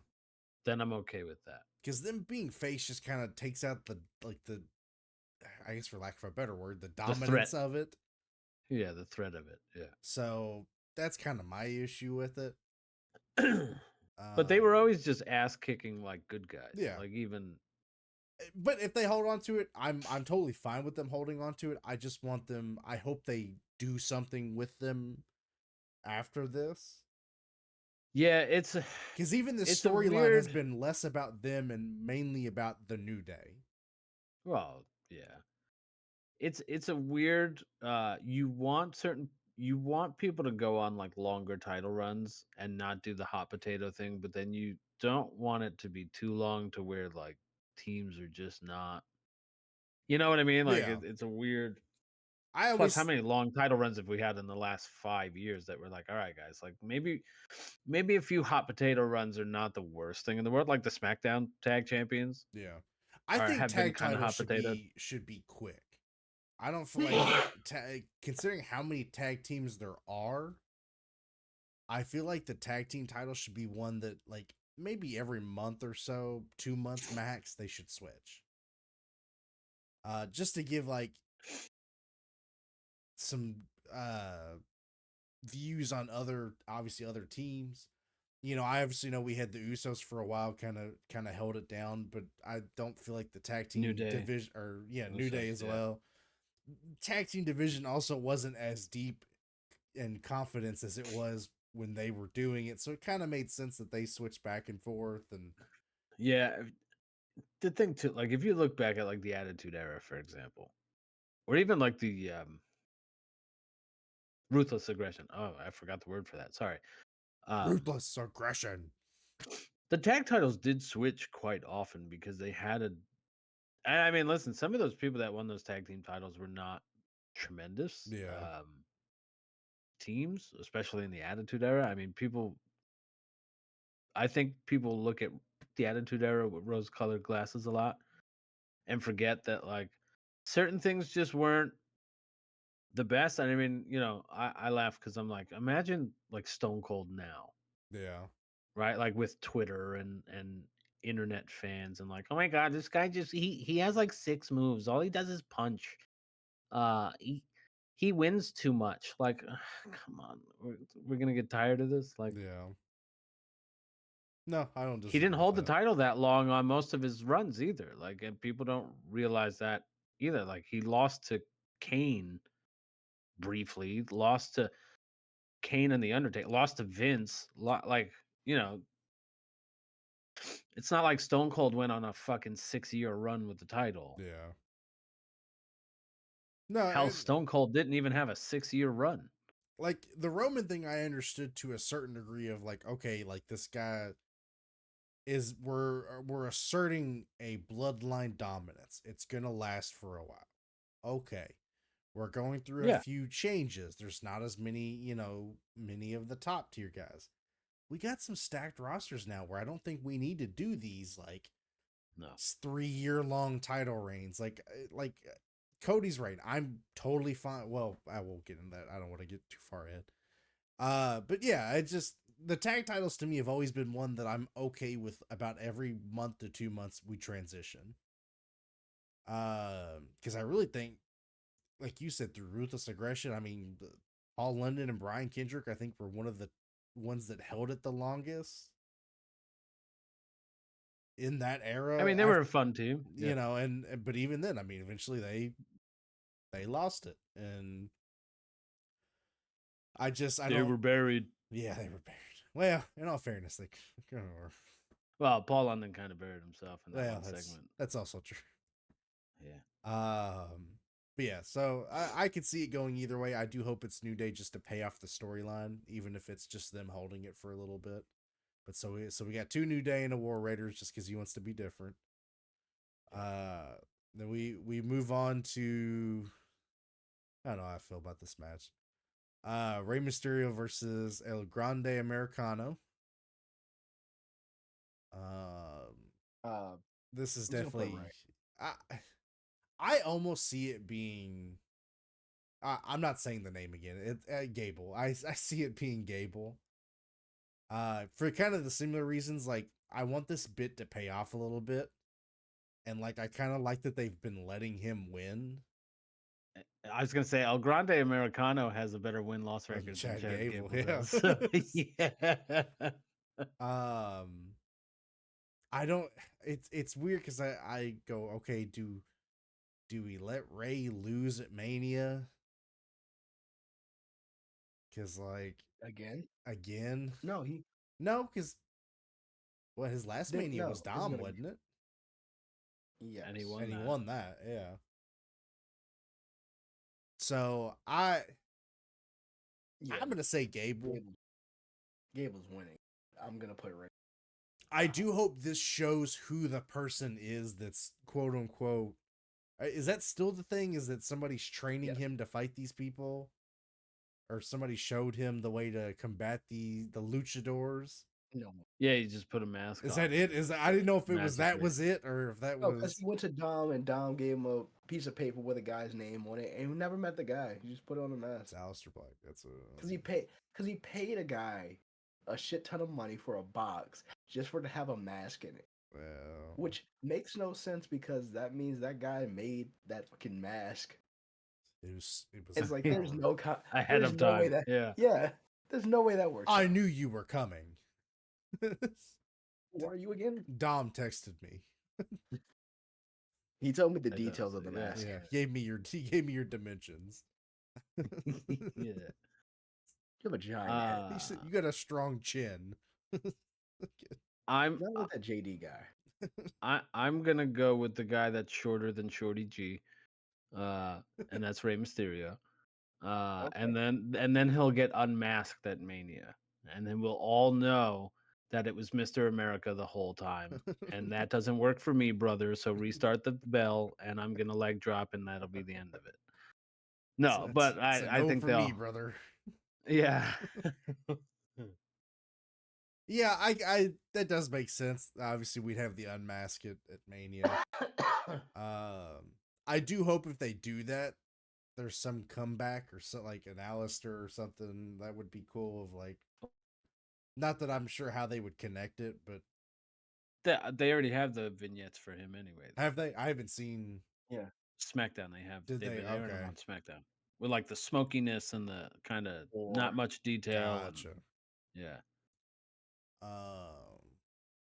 then I'm okay with that. Because them being face just kind of takes out the I guess for lack of a better word, the The threat. dominance of it. Yeah, the threat of it. Yeah. So that's kind of my issue with it. But they were always just ass kicking like good guys. Yeah. Like even But if they hold on to it, I'm totally fine with them holding on to it. I just want them. I hope they do something with them after this. yeah, it's Because even the it's a storyline has weird. been less about them and mainly about the New Day. Well, yeah. It's a weird you want people to go on like longer title runs and not do the hot potato thing, but then you don't want it to be too long to where like teams are just not, you know what I mean? Like Yeah. it's a weird. I Plus, how always, many long title runs have we had in the last 5 years that we're like, all right, guys, like maybe a few hot potato runs are not the worst thing in the world. Like the SmackDown Tag Champions yeah. I are think have been tag kind of titles hot potatoed. should be quick. I don't feel like considering how many tag teams there are, I feel like the tag team title should be one that like maybe every month or so, 2 months max, they should switch. Just to give like some views on obviously other teams. You know, I obviously know we had the Usos for a while, kind of held it down, but I don't feel like the tag New team Day, division New Day Usos, as yeah. well. Tag team division also wasn't as deep in confidence as it was when they were doing it, so it kind of made sense that they switched back and forth. And Yeah, the thing too, like if you look back at like the Attitude Era, for example, or even like the Ruthless Aggression. Oh, I forgot the word for that. Sorry. ruthless aggression. The tag titles did switch quite often because they had a. I mean, listen, some of those people that won those tag team titles were not tremendous Yeah, teams, especially in the Attitude Era. I mean, I think people look at the Attitude Era with rose-colored glasses a lot and forget that like certain things just weren't the best. And I mean, I laugh because I'm like, imagine like Stone Cold now, yeah, right? Like with Twitter and internet fans and like, oh my god, this guy just he has like 6 moves. All he does is punch. He wins too much. Like, come on, we're gonna get tired of this. Like, yeah. No, I don't he didn't disagree with hold the that. title that long on most of his runs either. Like, and people don't realize that either. Like, he lost to Kane briefly, lost to Kane and the Undertaker, lost to Vince. Like, it's not like Stone Cold went on a fucking 6-year run with the title. Yeah. No, Hell, Stone Cold didn't even have a 6-year run. like the Roman thing, I understood to a certain degree of like, okay, like this guy is we're asserting a bloodline dominance. It's gonna last for a while. Okay. We're going through a Yeah. few changes. There's not as many of the top tier guys. We got some stacked rosters now where I don't think we need to do these like No. 3-year long title reigns. Cody's reign, I'm totally fine. Well, I won't get into that. I don't want to get too far ahead. But yeah, it just the tag titles to me have always been one that I'm okay with. About every month to 2 months we transition. Because I really think, like you said, through Ruthless Aggression, I mean, Paul London and Brian Kendrick, I think, were one of the ones that held it the longest in that era. I mean, they were a fun team. Yeah. And but even then, I mean, eventually they lost it, and I They don't. were buried. Yeah, they were buried. Well, in all fairness, they kind of were. Well, Paul London kind of buried himself in that Well, one that's segment. that's also true. Yeah. But yeah, so I could see it going either way. I do hope it's New Day just to pay off the storyline, even if it's just them holding it for a little bit. But so we got 2 New Day and a War Raiders just because he wants to be different. Then we move on to, I don't know how I feel about this match. Rey Mysterio versus El Grande Americano. This is definitely I almost see it being. I'm not saying the name again. It's Gable. I see it being Gable. For kind of the similar reasons, like I want this bit to pay off a little bit, and like I kind of like that they've been letting him win. I was gonna say El Grande Americano has a better win-loss record than Chad Chad Gable, Gable yeah. does. So, yeah. I don't. It's weird because I go, okay, do we let Ray lose at Mania? Because like again, No, because well, his last Mania was Dom, wasn't it? Yes, and he won. And he won that, yeah. So I'm gonna say Gable. Gable's winning. I'm gonna put Ray. I do hope this shows who the person is that's quote unquote. Is that still the thing? Is that somebody's training him to fight these people, or somebody showed him the way to combat the luchadors? No. Yeah, you just put a mask on. Is that it? I didn't know if it was that was it or if that was. Because he went to Dom and Dom gave him a piece of paper with a guy's name on it, and he never met the guy. He just put it on a mask. It's Aleister Black. That's because he paid a guy a shit ton of money for a box just for it to have a mask in it. Well, which makes no sense because that means that guy made that fucking mask. It was. It's like there's no ahead of time. Way that, yeah, there's no way that works. I knew you were coming. Who are you again? Dom texted me. He told me the details of the mask. Yeah, he gave me your dimensions. Yeah. You have a giant head. He said you got a strong chin. I'm not that JD guy. I'm gonna go with the guy that's shorter than Shorty G, and that's Rey Mysterio. And then he'll get unmasked at Mania, and then we'll all know that it was Mr. America the whole time, and that doesn't work for me, brother. So restart the bell, and I'm gonna leg drop, and that'll be the end of it. No, but I think for they'll. Me, brother. Yeah. Yeah, I that does make sense. Obviously, we'd have the unmask at Mania. I do hope if they do that, there's some comeback or so, like an Alistair or something. That would be cool. Of like, not that I'm sure how they would connect it, but they already have the vignettes for him anyway. Have they? I haven't seen. Yeah, SmackDown. They have. Did they? Okay. Okay. On SmackDown with like the smokiness and the kind of not much detail. Gotcha. And, yeah.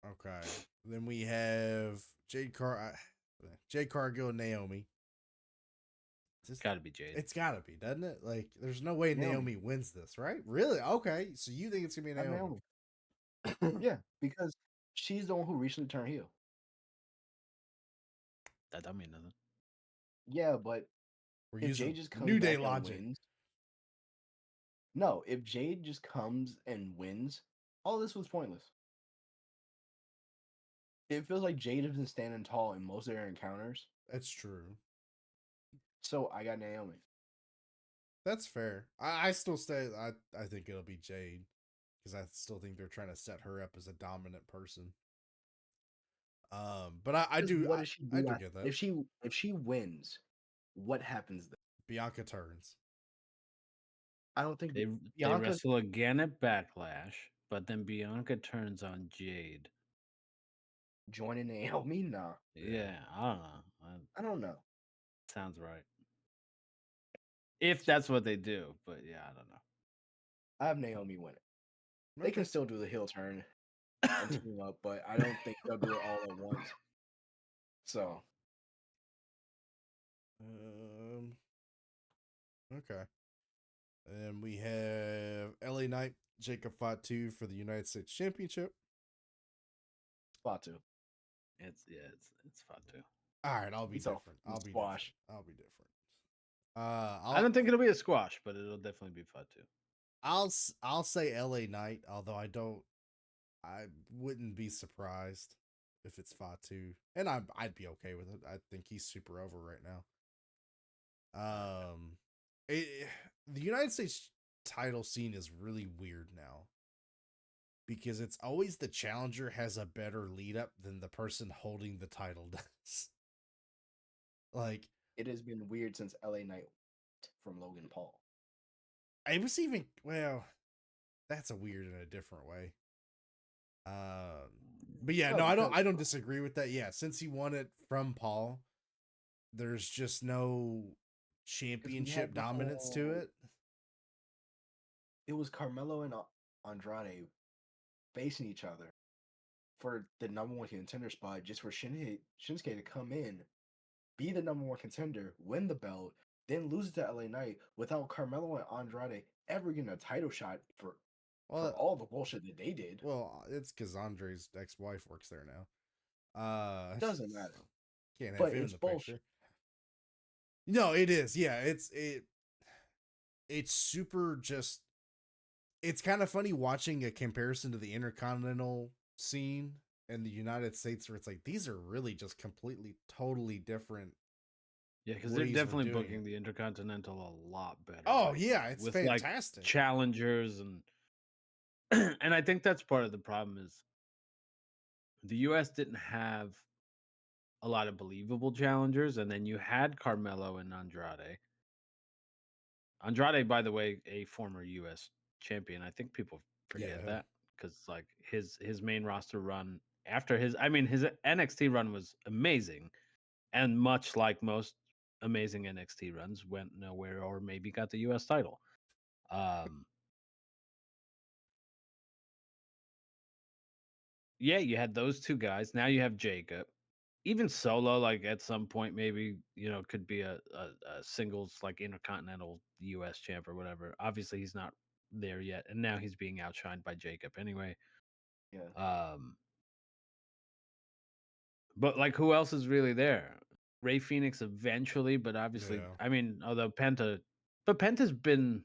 Okay. Then we have Jade Cargill, and Naomi. It's got to be Jade. It's got to be, doesn't it? Like, there's no way Naomi wins this, right? Really? Okay. So you think it's gonna be Naomi? Yeah, because she's the one who recently turned heel. That don't mean nothing. Yeah, but if Jade just comes New Day logic. Wins, no, if Jade just comes and wins, all this was pointless. It feels like Jade has been standing tall in most of their encounters. That's true. So I got Naomi. That's fair. I still say I think it'll be Jade because I still think they're trying to set her up as a dominant person. But I do. What does she do? I do get that. If she wins, what happens then? Bianca turns. I don't think they wrestle again at Backlash, but then Bianca turns on Jade. Joining Naomi? Nah. Yeah, I don't know. I don't know. Sounds right. If that's what they do, but yeah, I don't know. I have Naomi winning. They can still do the heel turn and team up, but I don't think they'll do it all at once. So, okay. And we have LA Knight, Jacob Fatu for the United States Championship. Fatu. It's Fatu. All right, I'll be It's a different. I'll be squash. different. I'll be different. I don't think it'll be a squash, but it'll definitely be Fatu. I'll say LA Knight, although I wouldn't be surprised if it's Fatu, and I'd be okay with it. I think he's super over right now. The United States title scene is really weird now because it's always the challenger has a better lead up than the person holding the title does. Like, It has been weird since LA Knight from Logan Paul. it was even, well, that's a weird in a different way. But yeah, no, I don't disagree with that. Yeah, since he won it from Paul, there's just no championship dominance to it. It was Carmelo and Andrade facing each other for the number one contender spot, just for Shinsuke to come in, be the number one contender, win the belt, then lose it to LA Knight without Carmelo and Andrade ever getting a title shot for all the bullshit that they did. Well, it's because Andre's ex-wife works there now. Doesn't matter. Can't have him in the bullshit. picture. No, it is. Yeah, it's super just. It's kind of funny watching a comparison to the Intercontinental scene in the United States, where it's like these are really just completely, totally different. Yeah, because they're definitely booking the Intercontinental a lot better. Oh yeah, it's with fantastic. Like challengers and and I think that's part of the problem is the US didn't have a lot of believable challengers, and then you had Carmelo and Andrade. Andrade, by the way, a former US champion. I think people forget that because like his main roster run after his NXT run was amazing, and much like most amazing NXT runs, went nowhere or maybe got the US title. Yeah, you had those two guys. Now you have Jacob. Even Solo, like at some point, maybe could be a singles like Intercontinental US champ or whatever. Obviously, he's not there yet, and now he's being outshined by Jacob anyway. Yeah. But like, who else is really there? Ray Phoenix eventually, but obviously, although Penta's been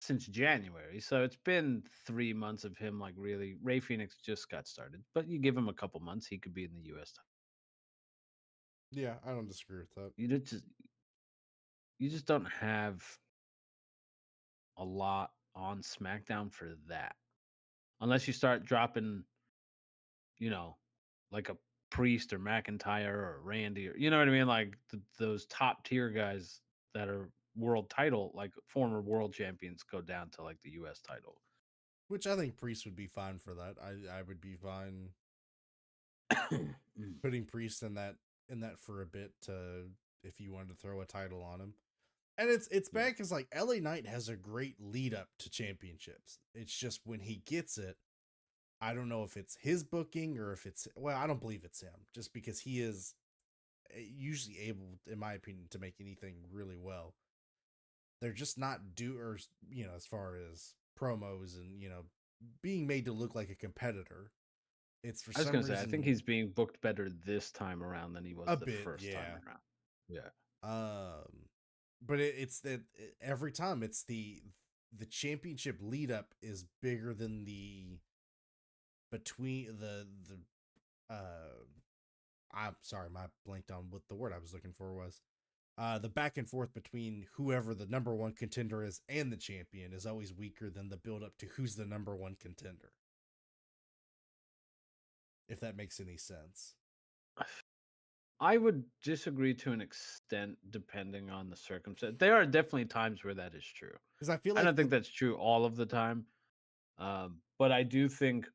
since January, so it's been 3 months of him like really. Ray Phoenix just got started, but you give him a couple months, he could be in the US title. Yeah, I don't disagree with that. You just don't have a lot on SmackDown for that. Unless you start dropping, like a Priest or McIntyre or Randy or you know what I mean? Like those top tier guys that are world title, like former world champions go down to like the US title. Which I think Priest would be fine for that. I would be fine putting Priest in that for a bit if you wanted to throw a title on him. And it's bad because like LA Knight has a great lead up to championships. It's just when he gets it, I don't know if it's his booking or if it's I don't believe it's him, just because he is usually able, in my opinion, to make anything really well. They're just not as far as promos and being made to look like a competitor. It's for some reason. I think he's being booked better this time around than he was the first time around. Yeah. But it's that every time it's the championship lead up is bigger than the I'm sorry, I blanked on what the word I was looking for was. The back and forth between whoever the number one contender is and the champion is always weaker than the build up to who's the number one contender. If that makes any sense. I would disagree to an extent, depending on the circumstance. There are definitely times where that is true. Because I feel like I don't think that's true all of the time, but I do think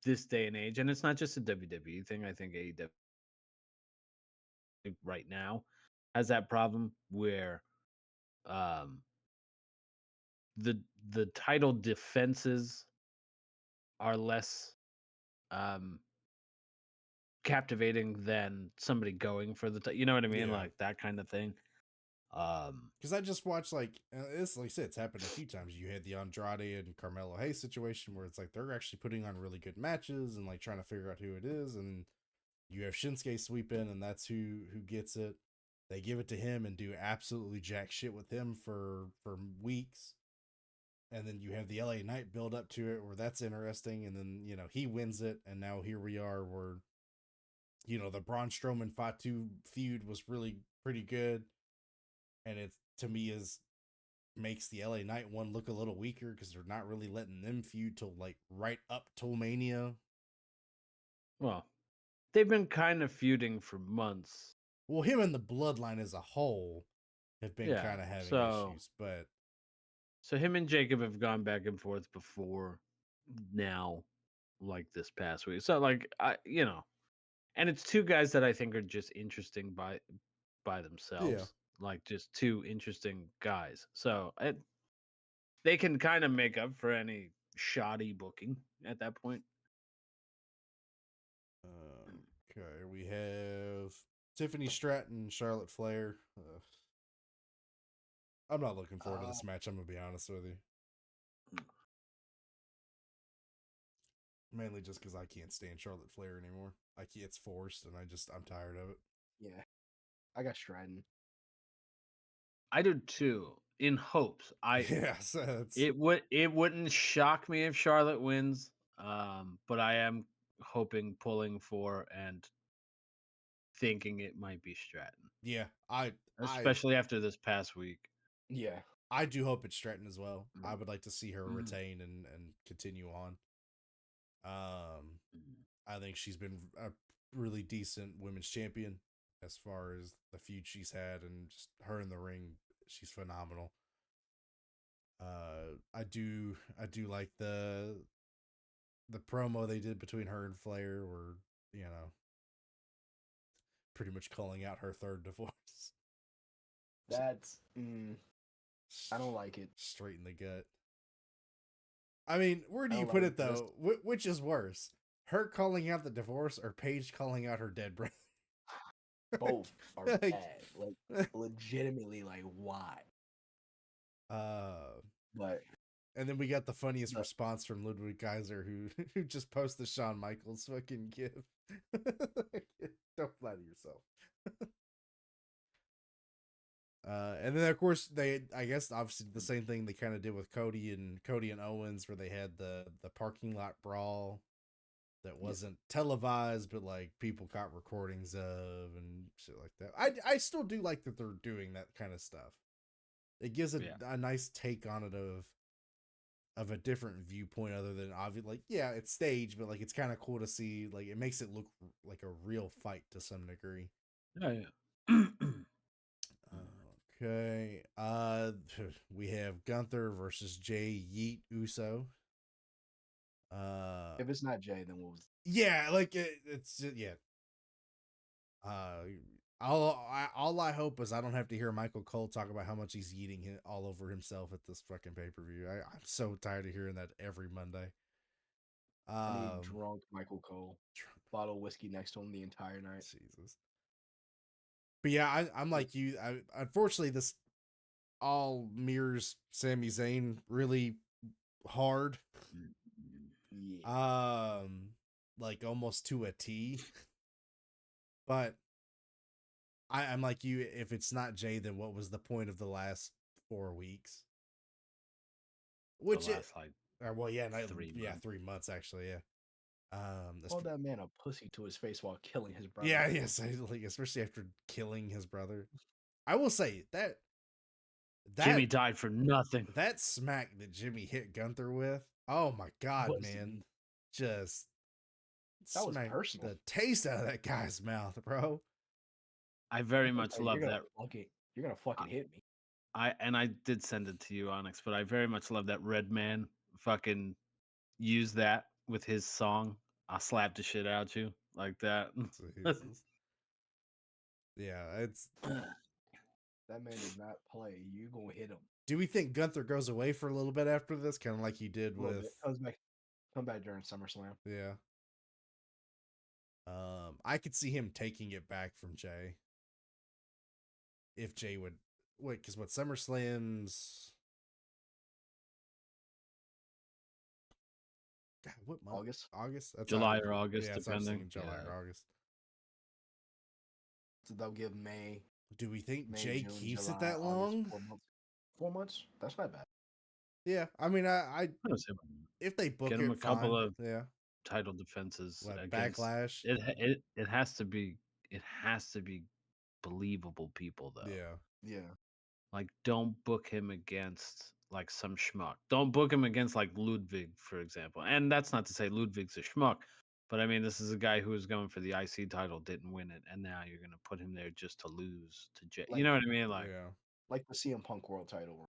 this day and age, and it's not just a WWE thing. I think AEW right now has that problem where the title defenses are less captivating than somebody going for the you know what I mean, like that kind of thing. Because I just watched it's like I said, it's happened a few times. You had the Andrade and Carmelo Hayes situation where it's like they're actually putting on really good matches and like trying to figure out who it is, and you have Shinsuke sweep in, and that's who gets it. They give it to him and do absolutely jack shit with him for weeks, and then you have the LA Knight build up to it where that's interesting, and then he wins it, and now here we are where the Braun Strowman Fatu feud was really pretty good, and it to me is makes the LA Knight one look a little weaker because they're not really letting them feud till like right up till Mania. Well, they've been kind of feuding for months. Well, him and the Bloodline as a whole have been kind of having issues, but so him and Jacob have gone back and forth before now, like this past week. So like and it's two guys that I think are just interesting by themselves. Like just two interesting guys. So they can kind of make up for any shoddy booking at that point. Okay, we have Tiffany Stratton, Charlotte Flair. I'm not looking forward to this match. I'm gonna be honest with you. Mainly just because I can't stand Charlotte Flair anymore. It's forced, and I'm tired of it. Yeah, I got Stratton. I do too. In hopes, it wouldn't shock me if Charlotte wins. But I am pulling for and thinking it might be Stratton. Yeah, especially after this past week. Yeah, I do hope it's Stratton as well. I would like to see her retain and continue on. I think she's been a really decent women's champion as far as the feud she's had, and just her in the ring, she's phenomenal. I do like the promo they did between her and Flair, where pretty much calling out her third divorce. That's I don't like it. Straight in the gut. I mean, where do you put it though? Which is worse, her calling out the divorce or Paige calling out her dead brother? Both are bad. Like legitimately, like why? But and then we got the funniest response from Ludwig Kaiser, who just posted Shawn Michaels fucking gif. Don't lie to yourself. And then of course I guess obviously the same thing they kind of did with Cody and Owens, where they had the parking lot brawl that wasn't televised, but like people caught recordings of and shit like that. I still do like that they're doing that kind of stuff. It gives a nice take on it of a different viewpoint, other than obviously like it's staged, but like it's kind of cool to see. Like it makes it look like a real fight to some degree. Okay. We have Gunther versus Jay Yeet Uso. If it's not Jay, then what was? Yeah, like it's yeah. All I hope is I don't have to hear Michael Cole talk about how much he's eating all over himself at this fucking pay-per-view. I'm so tired of hearing that every Monday. I need drunk Michael Cole. Bottle of whiskey next to him the entire night. Jesus. But yeah, I'm like you. Unfortunately, this all mirrors Sami Zayn really hard. Yeah. Like almost to a T. But I'm like you. If it's not Jay, then what was the point of the last 4 weeks? Which the last, like, well, yeah, 3 months. 3 months actually, yeah. Called that man a pussy to his face while killing his brother. Yeah, yes, like, especially after killing his brother. I will say that Jimmy died for nothing. That smack that Jimmy hit Gunther with, oh my god, man, just that was personal. The taste out of that guy's mouth, bro. I very much love that. You're gonna fucking hit me. I did send it to you, Onyx, but I very much love that Red Man fucking use that with his song. I slapped the shit out you like that. Yeah, it's that man did not play. You gonna hit him. Do we think Gunther goes away for a little bit after this, kind of like he did with come back during SummerSlam? Yeah. I could see him taking it back from Jay if Jay would wait, because what SummerSlam's? God, what month? August. August. That's July or August, Yeah, that's what I was depending. thinking. July or August. So they'll give May. Do we think May, Jay June, keeps July, it that August, long? 4 months. 4 months? That's not bad. Yeah, I mean, I if they book Get him it, a couple fine. of Yeah, title defenses what, against Backlash. it has to be believable people though. Yeah, Yeah. Like, don't book him against like some schmuck. Don't book him against like Ludwig, for example. And that's not to say Ludwig's a schmuck, but I mean, this is a guy who was going for the IC title, didn't win it, and now you're gonna put him there just to lose to Jay. You know what I mean? Like, yeah. Like the CM Punk World Title,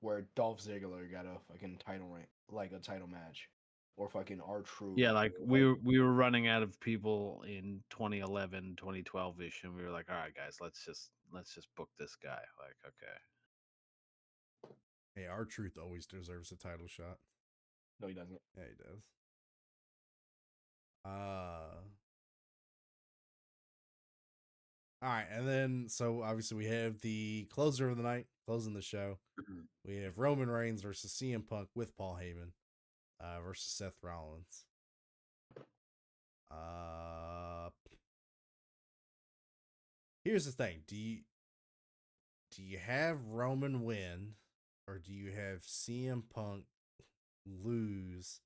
where Dolph Ziggler got a fucking title rank, like a title match, or fucking R-Truth. yeah, like we were running out of people in 2011, 2012 ish, and we were like, all right, guys, let's just book this guy. Like, okay. Hey, R-Truth always deserves a title shot. No, he doesn't. Yeah, he does. All right, and then so obviously we have the closer of the night, closing the show. We have Roman Reigns versus CM Punk with Paul Heyman versus Seth Rollins. Here's the thing: do you have Roman win, or do you have CM Punk lose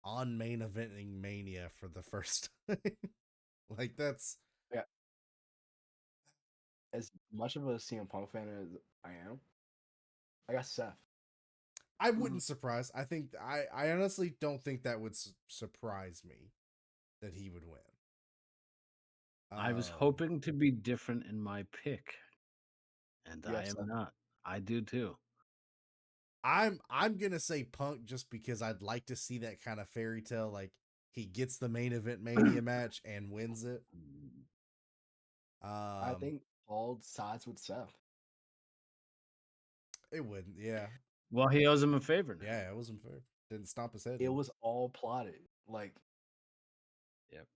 on main eventing Mania for the first time? Like, that's Yeah. As much of a CM Punk fan as I am, I got Seth. I wouldn't surprise. I think I honestly don't think that would surprise me that he would win. I was hoping to be different in my pick, and I am Seth. not. I do too. I'm gonna say Punk just because I'd like to see that kind of fairy tale, like he gets the main event Mania match and wins it. I think Paul sides with Seth. It wouldn't, yeah. Well, he owes him a favor now. Yeah, it wasn't fair. Didn't stomp his head. It was all plotted. Like, yep.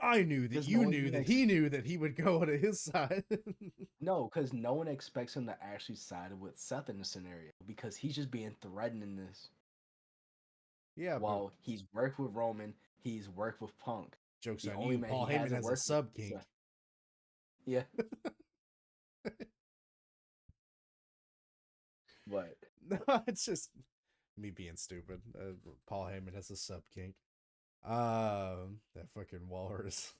I knew that you knew that he knew that he would go to his side. No, because no one expects him to actually side with Seth in the scenario because he's just being threatened in this. Yeah, while he's worked with Roman, he's worked with Punk. Joke's the on only you. man Paul he Heyman hasn't has a worked sub with kink. Yeah. But no, it's just me being stupid. Paul Heyman has a sub kink. That fucking walrus.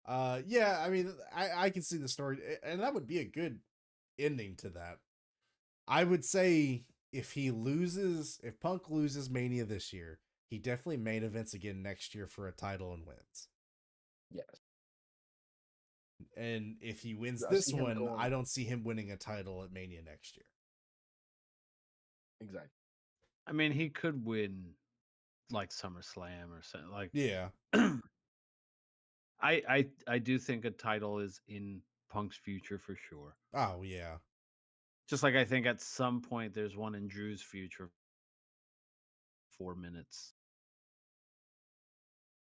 Yeah, I mean, I can see the story, and that would be a good ending to that. I would say if Punk loses Mania this year, he definitely main events again next year for a title and wins. Yes. And if he wins this one, I don't see him winning a title at Mania next year. Exactly. I mean, he could win like SummerSlam or something. Like, yeah. I do think a title is in Punk's future for sure. Oh yeah. Just like I think at some point there's one in Drew's future. 4 minutes.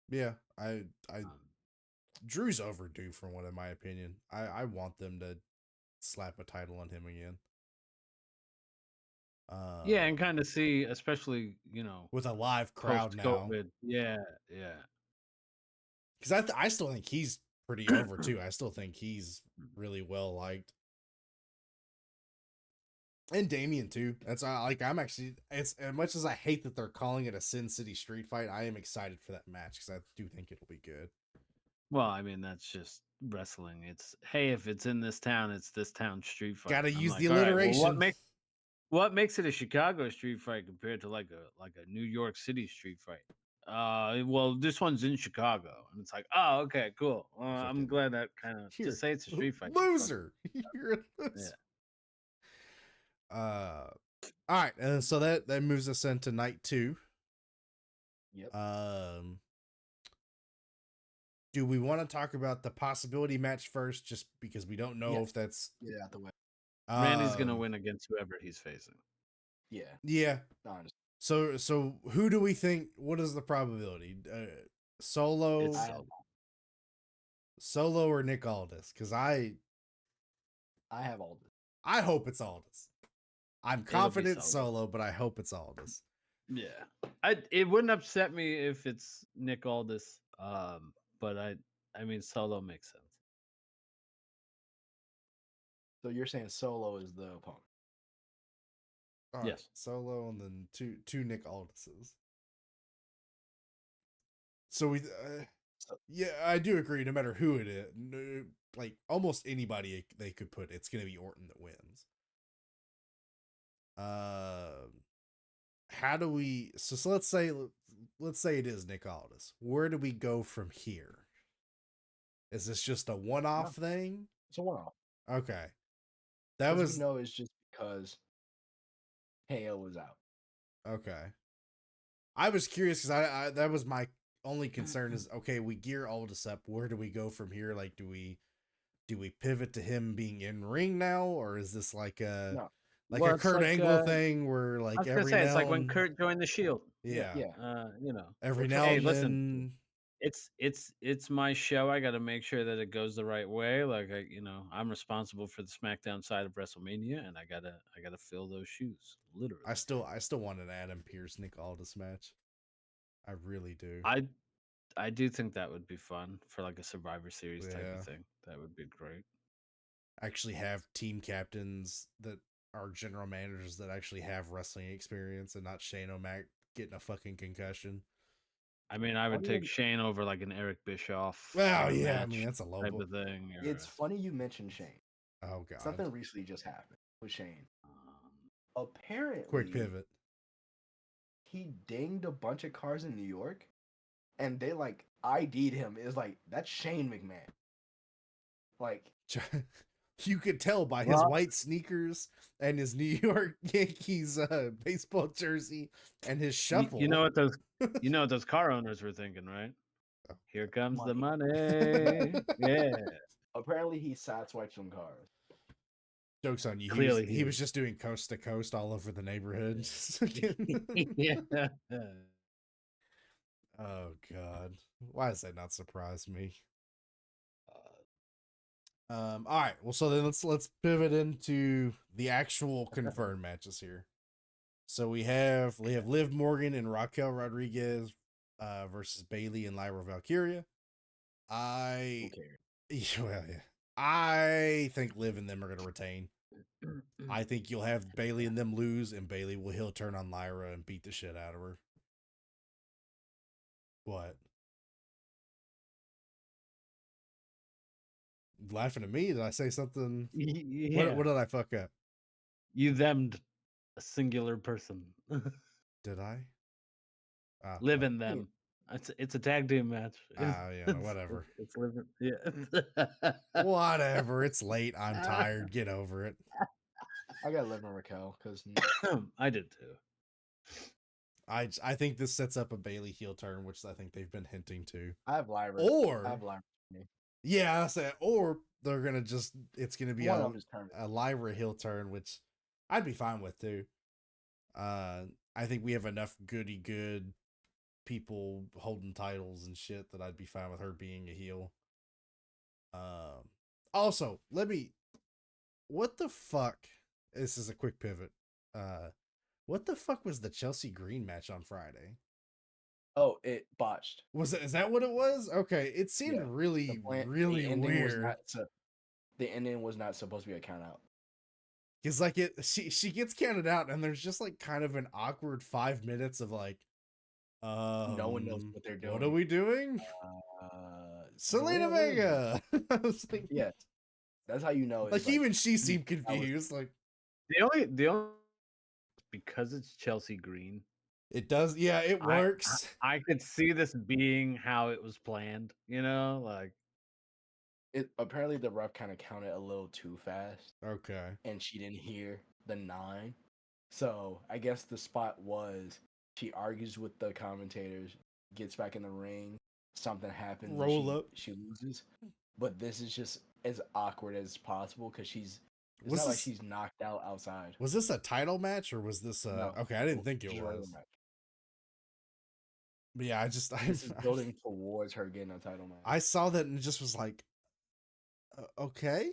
Yeah, I Drew's overdue for one, in my opinion. I want them to slap a title on him again. Yeah, and kind of see, especially, with a live crowd now. Yeah. Because I still think he's pretty over too. I still think he's really well liked. And Damian too. That's I'm actually, it's as much as I hate that they're calling it a Sin City street fight, I am excited for that match because I do think it'll be good. Well, I mean, that's just wrestling. It's, hey, if it's in this town, it's this town street fight. Gotta use like, the alliteration. All right, well, what makes it a Chicago street fight compared to like a New York City street fight? Well, this one's in Chicago, and it's like, oh, okay, cool. I'm glad that kind of just say it's a street fight. Loser. You're a loser. Yeah. All right, and so that moves us into night 2. Yep. Do we want to talk about the possibility match first, just because we don't know if that's out the way? Randy's gonna win against whoever he's facing. Yeah. Yeah. Honestly. So who do we think? What is the probability? Solo. Solo or Nick Aldis? Because I have Aldis. I hope it's Aldis. I'm It'll be confident Solo. Solo, but I hope it's Aldis. Yeah, it wouldn't upset me if it's Nick Aldis. But I mean, Solo makes sense. So you're saying Solo is the opponent? All right, Yes. Solo and then two Nick Aldises. So we, yeah, I do agree. No matter who it is, like almost anybody they could put, it's gonna be Orton that wins. How do we? So let's say it is Nick Aldis. Where do we go from here? Is this just a one-off thing? It's a one-off. Okay, that was we know it's just because KO was out. Okay. I was curious because I that was my only concern is okay, we gear Aldis up. Where do we go from here? Like, do we pivot to him being in ring now, or is this like a Well, a it's Kurt like, Angle thing where I like was gonna every say now it's like when and Kurt joined the Shield. yeah, You know, every now hey, and listen, then it's my show. I got to make sure that it goes the right way. Like I'm responsible for the SmackDown side of WrestleMania, and I gotta fill those shoes. Literally, I still want an Adam Pearce Nick Aldis match. I really do. I do think that would be fun for like a Survivor Series type Yeah. of thing. That would be great. Actually have team captains that are general managers that actually have wrestling experience and not Shane O'Mac getting a fucking concussion. I mean, I would take Shane over like an Eric Bischoff. Well, yeah, I mean that's a low type blow. of thing. It's funny you mentioned Shane. Oh god, something recently just happened with Shane. Um, Apparently, quick pivot. He dinged a bunch of cars in New York, and they like ID'd him. Is like that's Shane McMahon. Like you could tell by his white sneakers and his New York Yankees baseball jersey and his shuffle. You know what those car owners were thinking, right? Here comes the money. Yeah. Apparently, he sideswiped some cars. Joke's on you. Clearly, he was just doing coast to coast all over the neighborhood. Yeah. Oh god, why does that not surprise me? All right, well, so then let's pivot into the actual confirmed matches here. So we have Liv Morgan and Raquel Rodriguez versus Bailey and Lyra Valkyria. I think Liv and them are going to retain. I think you'll have Bailey and them lose, and Bailey will heel turn on Lyra and beat the shit out of her. What? Laughing at me? Did I say something? Yeah. What did I fuck up? You themmed a singular person. Did I? Live in them. It's a tag team match. Whatever. It's living. Yeah. Whatever. It's late. I'm tired. Get over it. I got Liv and Raquel because I did too. I think this sets up a Bailey heel turn, which I think they've been hinting to. I have Lyra. Yeah, I said, or they're gonna it's gonna be a Lyra heel turn, which I'd be fine with too. I think we have enough good people holding titles and shit that I'd be fine with her being a heel. Also, what the fuck? This is a quick pivot. What the fuck was the Chelsea Green match on Friday? Oh, it botched. Is that what it was? Okay, it seemed really weird. The ending was not supposed to be a count out. Because like she gets counted out, and there's just like kind of an awkward 5 minutes of like, no one knows what they're doing. What are we doing? Selena Vega. I was like, yeah, that's how you know. Like even she seemed confused. Like the only because it's Chelsea Green. It does, yeah. It works. I could see this being how it was planned. Like it. Apparently, the ref kind of counted a little too fast. Okay, and she didn't hear the 9, so I guess the spot was she argues with the commentators, gets back in the ring, something happens, she loses. But this is just as awkward as possible because she's knocked out outside. Was this a title match or was this no, okay? I didn't think it was. But yeah, I just This is building towards her getting a title match. I saw that and just was like, okay,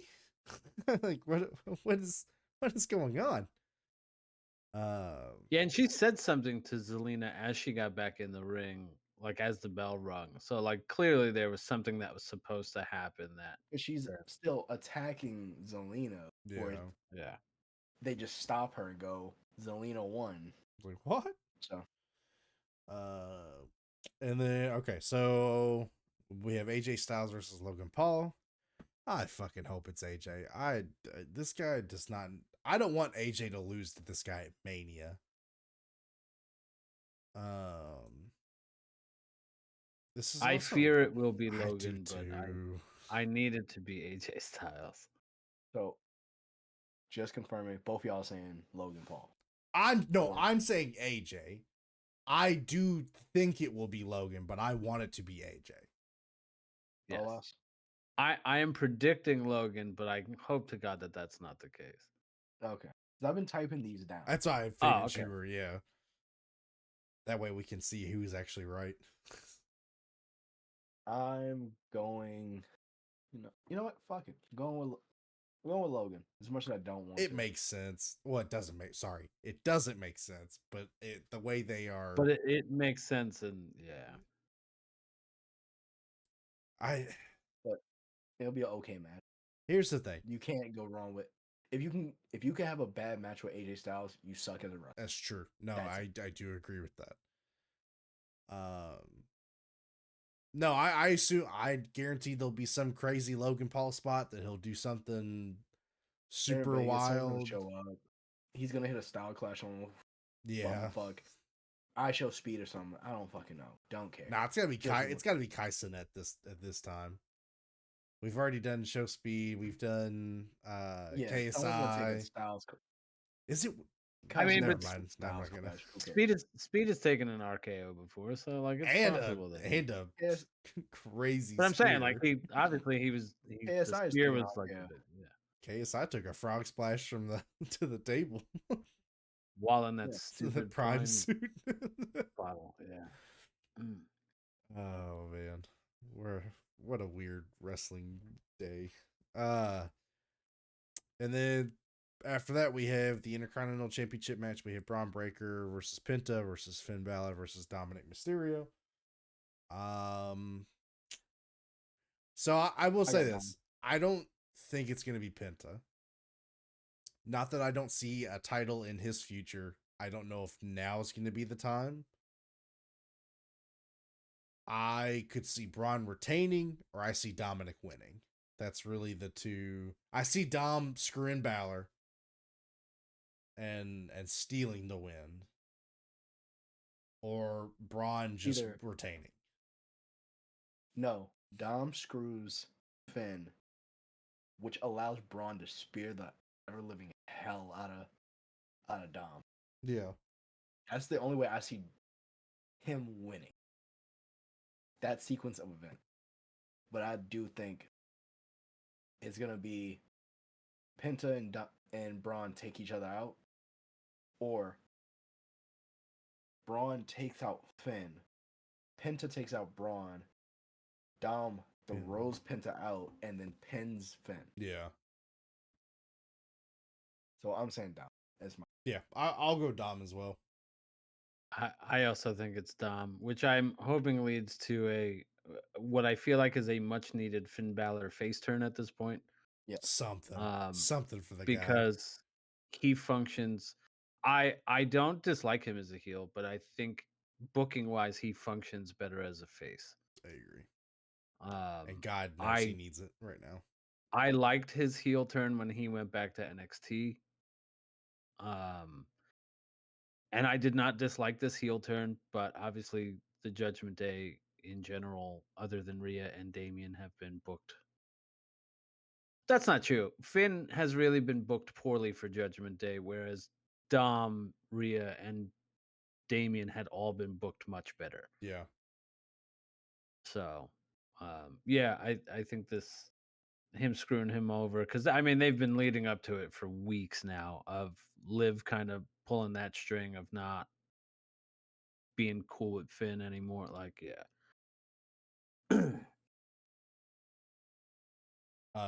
like what is going on? Yeah, and she said something to Zelina as she got back in the ring, like as the bell rung. So like clearly there was something that was supposed to happen that But she's still attacking Zelina. Where yeah. they just stop her and go, Zelina won. Like what? So and then okay, so we have AJ Styles versus Logan Paul. I fucking hope it's AJ. This guy does not. I don't want AJ to lose to this guy at Mania. This is. I also, fear it will be I do Logan, but too. I need it to be AJ Styles. So just confirming, both y'all saying Logan Paul. I'm saying AJ. I do think it will be Logan, but I want it to be AJ. Yes. I am predicting Logan, but I hope to God that that's not the case. Okay. I've been typing these down. That's why I figured you were, yeah. That way we can see who's actually right. I'm going, you know what? Fuck it. I'm going with Logan. As much as I don't want it to. makes sense. Well, it doesn't make. Sorry, it doesn't make sense. But the way they are. But it makes sense, and yeah. But it'll be an okay match. Here's the thing. You can't go wrong with if you can have a bad match with AJ Styles, you suck as a wrestler. That's true. No, I do agree with that. No, I assume I guarantee there'll be some crazy Logan Paul spot that he'll do something super wild. Show up. He's gonna hit a style clash on. Yeah. Fuck. I show speed or something. I don't fucking know. Don't care. Nah, it's gotta be It's gotta be Kai Cenat at this time. We've already done show speed. We've done KSI. Is it? I mean, never but mind. I'm not gonna. Speed is taken an RKO before, so like it's possible that and a crazy. But I'm saying like he was KSI the spear was like KSI took a frog splash from the to the table while in that stupid prime suit bottle. Yeah. Oh man, what a weird wrestling day. And then after that, we have the Intercontinental Championship match. We have Braun Breaker versus Penta versus Finn Balor versus Dominic Mysterio. So I will say this. I don't think it's going to be Penta. Not that I don't see a title in his future. I don't know if now is going to be the time. I could see Braun retaining, or I see Dominic winning. That's really the two. I see Dom screwing Balor and stealing the win, or Braun just retaining. No, Dom screws Finn, which allows Braun to spear the ever living hell out of Dom. Yeah, that's the only way I see him winning that sequence of events. But I do think it's gonna be Penta and Braun take each other out, or Braun takes out Finn, Penta takes out Braun, Dom throws Penta out and then pins Finn. Yeah. So I'm saying Dom. That's my. Yeah, I'll go Dom as well. I also think it's Dom, which I'm hoping leads to what I feel like is a much needed Finn Balor face turn at this point. Yeah, something for the because he functions. I don't dislike him as a heel, but I think booking wise, he functions better as a face. I agree. And God knows he needs it right now. I liked his heel turn when he went back to NXT. And I did not dislike this heel turn, but obviously the Judgment Day in general, other than Rhea and Damian, have been booked. That's not true. Finn has really been booked poorly for Judgment Day, whereas Dom, Rhea, and Damian had all been booked much better. Yeah. So, yeah, I think him screwing him over, because I mean they've been leading up to it for weeks now of Liv kind of pulling that string of not being cool with Finn anymore. Like, yeah.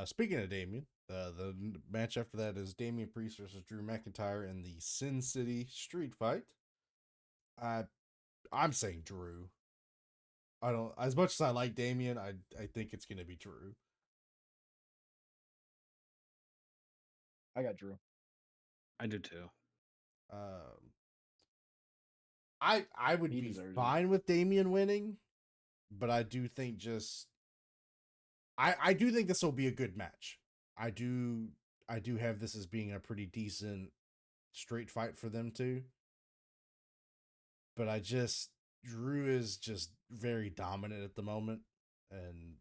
Speaking of Damien, the match after that is Damian Priest versus Drew McIntyre in the Sin City Street Fight. I'm saying Drew. I don't. As much as I like Damien, I think it's gonna be Drew. I got Drew. I do too. I would He be deserves it. fine with Damien winning, but I do think I do think this will be a good match. I do have this as being a pretty decent straight fight for them too. But Drew is just very dominant at the moment, and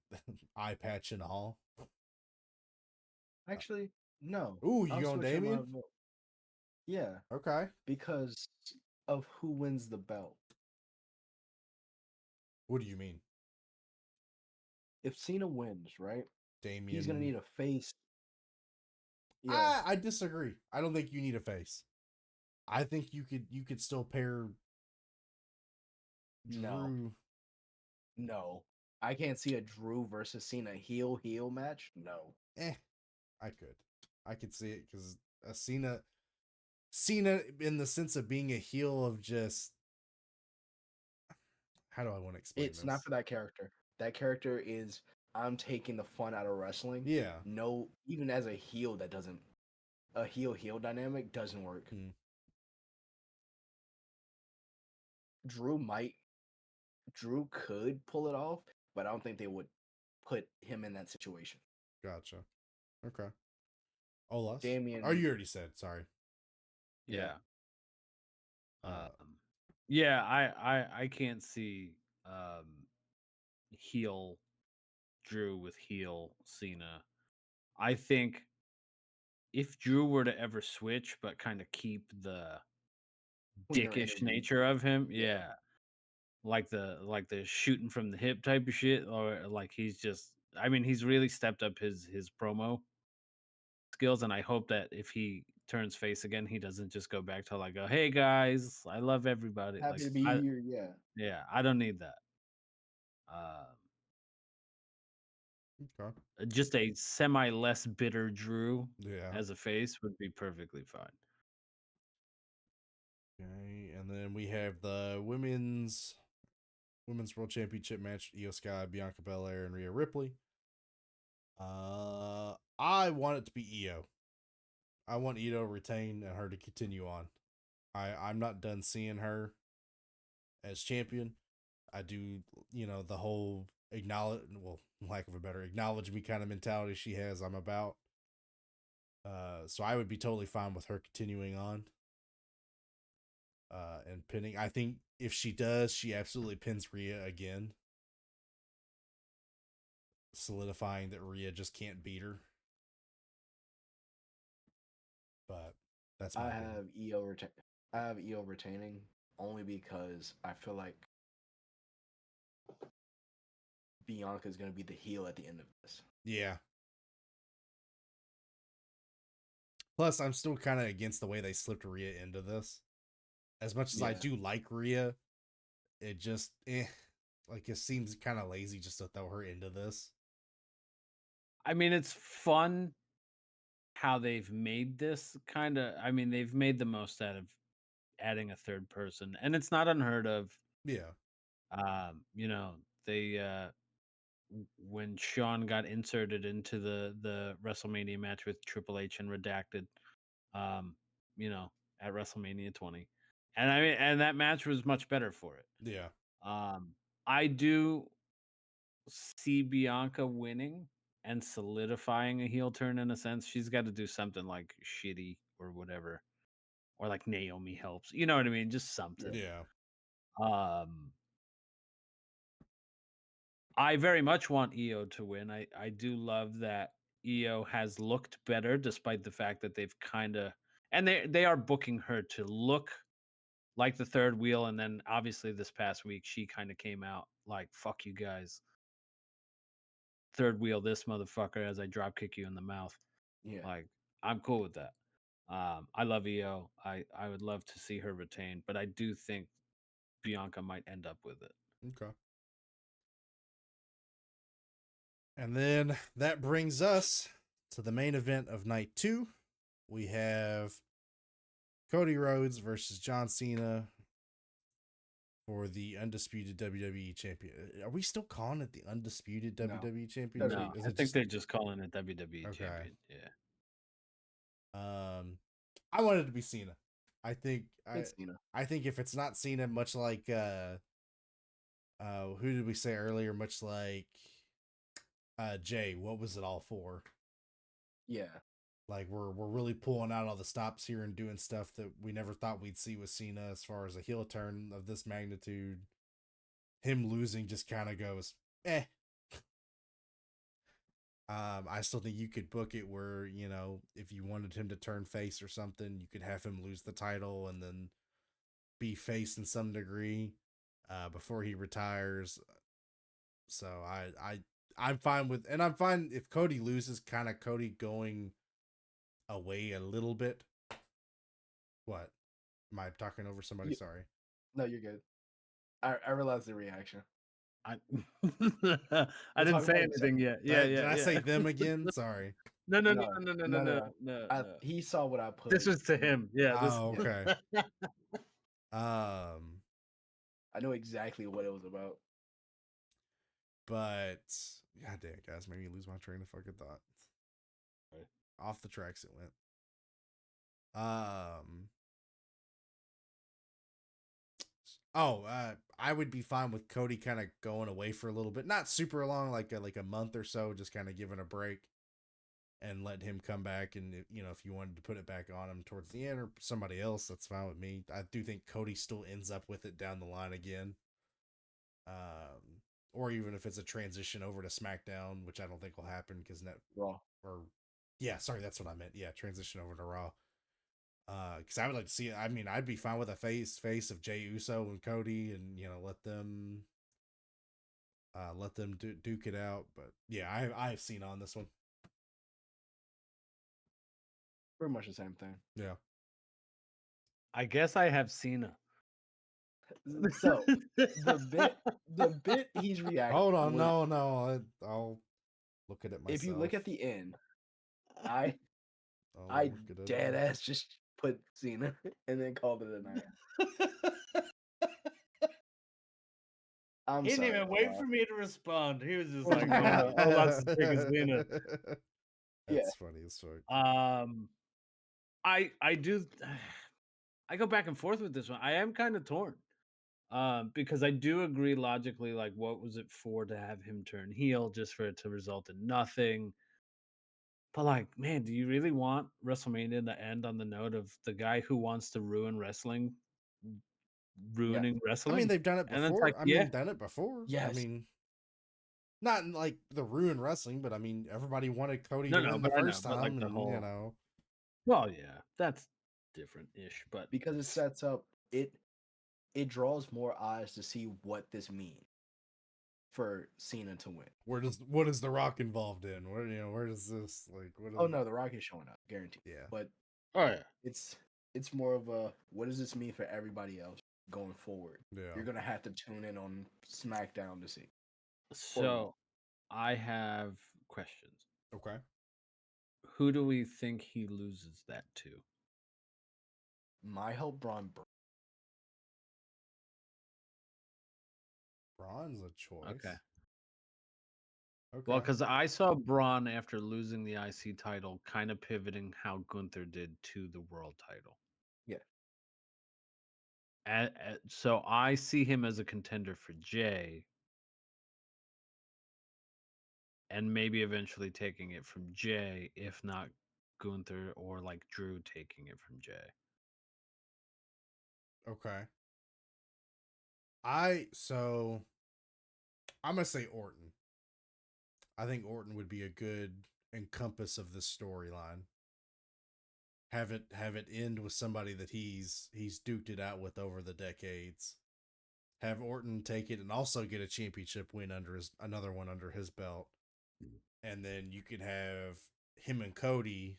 eye patch and all. Actually, no. Ooh, you I'll going switch up my Damien? vote. Yeah, Okay. because of who wins the belt. What do you mean? If Cena wins, right, Damien. he's gonna need a face. Yeah, I disagree. I don't think you need a face. I think you could still pair Drew. no. I can't see a Drew versus Cena heel match. No. I could see it because Cena in the sense of being a heel of just, how do I want to explain It's this? not for that character. That character is, I'm taking the fun out of wrestling. Yeah. No, even as a heel, a heel dynamic doesn't work. Drew could pull it off, but I don't think they would put him in that situation. Gotcha. Okay. Olas? Damien. Oh, you already said. Sorry. Yeah. Yeah, I can't see heel Drew with heel Cena. I think if Drew were to ever switch, but kind of keep the Cleaner dickish energy. nature of him, Yeah. like the shooting from the hip type of shit, or like he's just, I mean, he's really stepped up his promo skills, and I hope that if he turns face again, he doesn't just go back to like, hey guys, I love everybody. Happy Like, to be here. Yeah. yeah, I don't need that. Okay. Just a semi less bitter Drew Yeah. as a face would be perfectly fine. Okay, and then we have the women's world championship match: Io Sky, Bianca Belair, and Rhea Ripley. I want it to be Io. I want Io to retain and her to continue on. I'm not done seeing her as champion. I do, the whole lack of a better, acknowledge me kind of mentality she has. I'm about. So I would be totally fine with her continuing on. And pinning. I think if she does, she absolutely pins Rhea again, solidifying that Rhea just can't beat her. But that's my opinion. I have Io retaining only because I feel like Bianca is going to be the heel at the end of this. Yeah. Plus, I'm still kind of against the way they slipped Rhea into this. As much as I do like Rhea, it just like it seems kind of lazy just to throw her into this. I mean, it's fun how they've made this kind of. I mean, they've made the most out of adding a third person, and it's not unheard of. Yeah. They when Sean got inserted into the WrestleMania match with Triple H and Redacted, um, at WrestleMania 20, and I mean, and that match was much better for it. Yeah. I do see Bianca winning and solidifying a heel turn in a sense. She's got to do something like shitty or whatever, or like Naomi helps. You know what I mean? Just something. Yeah. I very much want Io to win. I do love that Io has looked better despite the fact that they've kind of, and they are booking her to look like the third wheel, and then obviously this past week she kind of came out like, fuck you guys, third wheel this motherfucker as I drop kick you in the mouth. Yeah. Like, I'm cool with that. I love Io. I would love to see her retain, but I do think Bianca might end up with it. Okay. And then that brings us to the main event of night 2. We have Cody Rhodes versus John Cena for the undisputed WWE champion. Are we still calling it the undisputed No. WWE championship? No, Is I it think they're just calling it WWE Okay. champion. Yeah. I wanted it to be Cena. I think It's Cena. I think if it's not Cena, much like who did we say earlier? Much like Jay, what was it all for? Yeah. Like we're really pulling out all the stops here and doing stuff that we never thought we'd see with Cena as far as a heel turn of this magnitude. Him losing just kind of goes, eh. I still think you could book it where, you know, if you wanted him to turn face or something, you could have him lose the title and then be face in some degree before he retires. So I'm fine with, and I'm fine if Cody loses, kind of Cody going away a little bit. What? Am I talking over somebody? Sorry. No, you're good. I realized the reaction. I didn't say anything yet. Yeah, Did I say them again? Sorry. No. He saw what I put. This was to him. Yeah. Oh, okay. I know exactly what it was about. But god damn it, guys, made me lose my train of fucking thought. Right. Off the tracks it went. I would be fine with Cody kind of going away for a little bit, not super long, like a month or so, just kind of giving a break and let him come back. And you know, if you wanted to put it back on him towards the end or somebody else, that's fine with me. I do think Cody still ends up with it down the line again. Or even if it's a transition over to SmackDown, which I don't think will happen because Raw. Sorry, that's what I meant. Yeah, transition over to Raw. Because I would like to see it. I mean, I'd be fine with a face of Jey Uso and Cody, and you know, let them duke it out. But yeah, I've seen on this one. Pretty much the same thing. Yeah. I guess I have Cena. So the bit he's reacting. Hold on, no, I'll look at it myself. If you look at the end, I dead ass just put Cena and then called it a night. He didn't even wait for me to respond. He was just like, "Oh, let's take a Cena." That's funny as fuck. I do. I go back and forth with this one. I am kind of torn. Because I do agree logically, like, what was it for to have him turn heel just for it to result in nothing? But like, man, do you really want WrestleMania to end on the note of the guy who wants to ruin wrestling, ruining wrestling? I mean, they've done it And it's before. like, done it before. Yes. I mean, not in like the ruin wrestling, but I mean, everybody wanted Cody to win the first time, like the and whole, you know. Well, yeah, that's different-ish, but because it sets up it draws more eyes to see what this means for Cena to win. What is The Rock involved in? Where does this like? Oh no, The Rock is showing up, guaranteed. Yeah, but it's more of a what does this mean for everybody else going forward? Yeah, you're gonna have to tune in on SmackDown to see. So, I have questions. Okay. Who do we think he loses that to? My help, Braun's a choice. Okay. Okay. Well, because I saw Braun after losing the IC title, kind of pivoting how Gunther did to the world title. Yeah. So I see him as a contender for Jay, and maybe eventually taking it from Jay, if not Gunther or like Drew taking it from Jay. Okay. I'm gonna say Orton. I think Orton would be a good encompass of this storyline. Have it end with somebody that he's duked it out with over the decades. Have Orton take it and also get a championship win another one under his belt. And then you could have him and Cody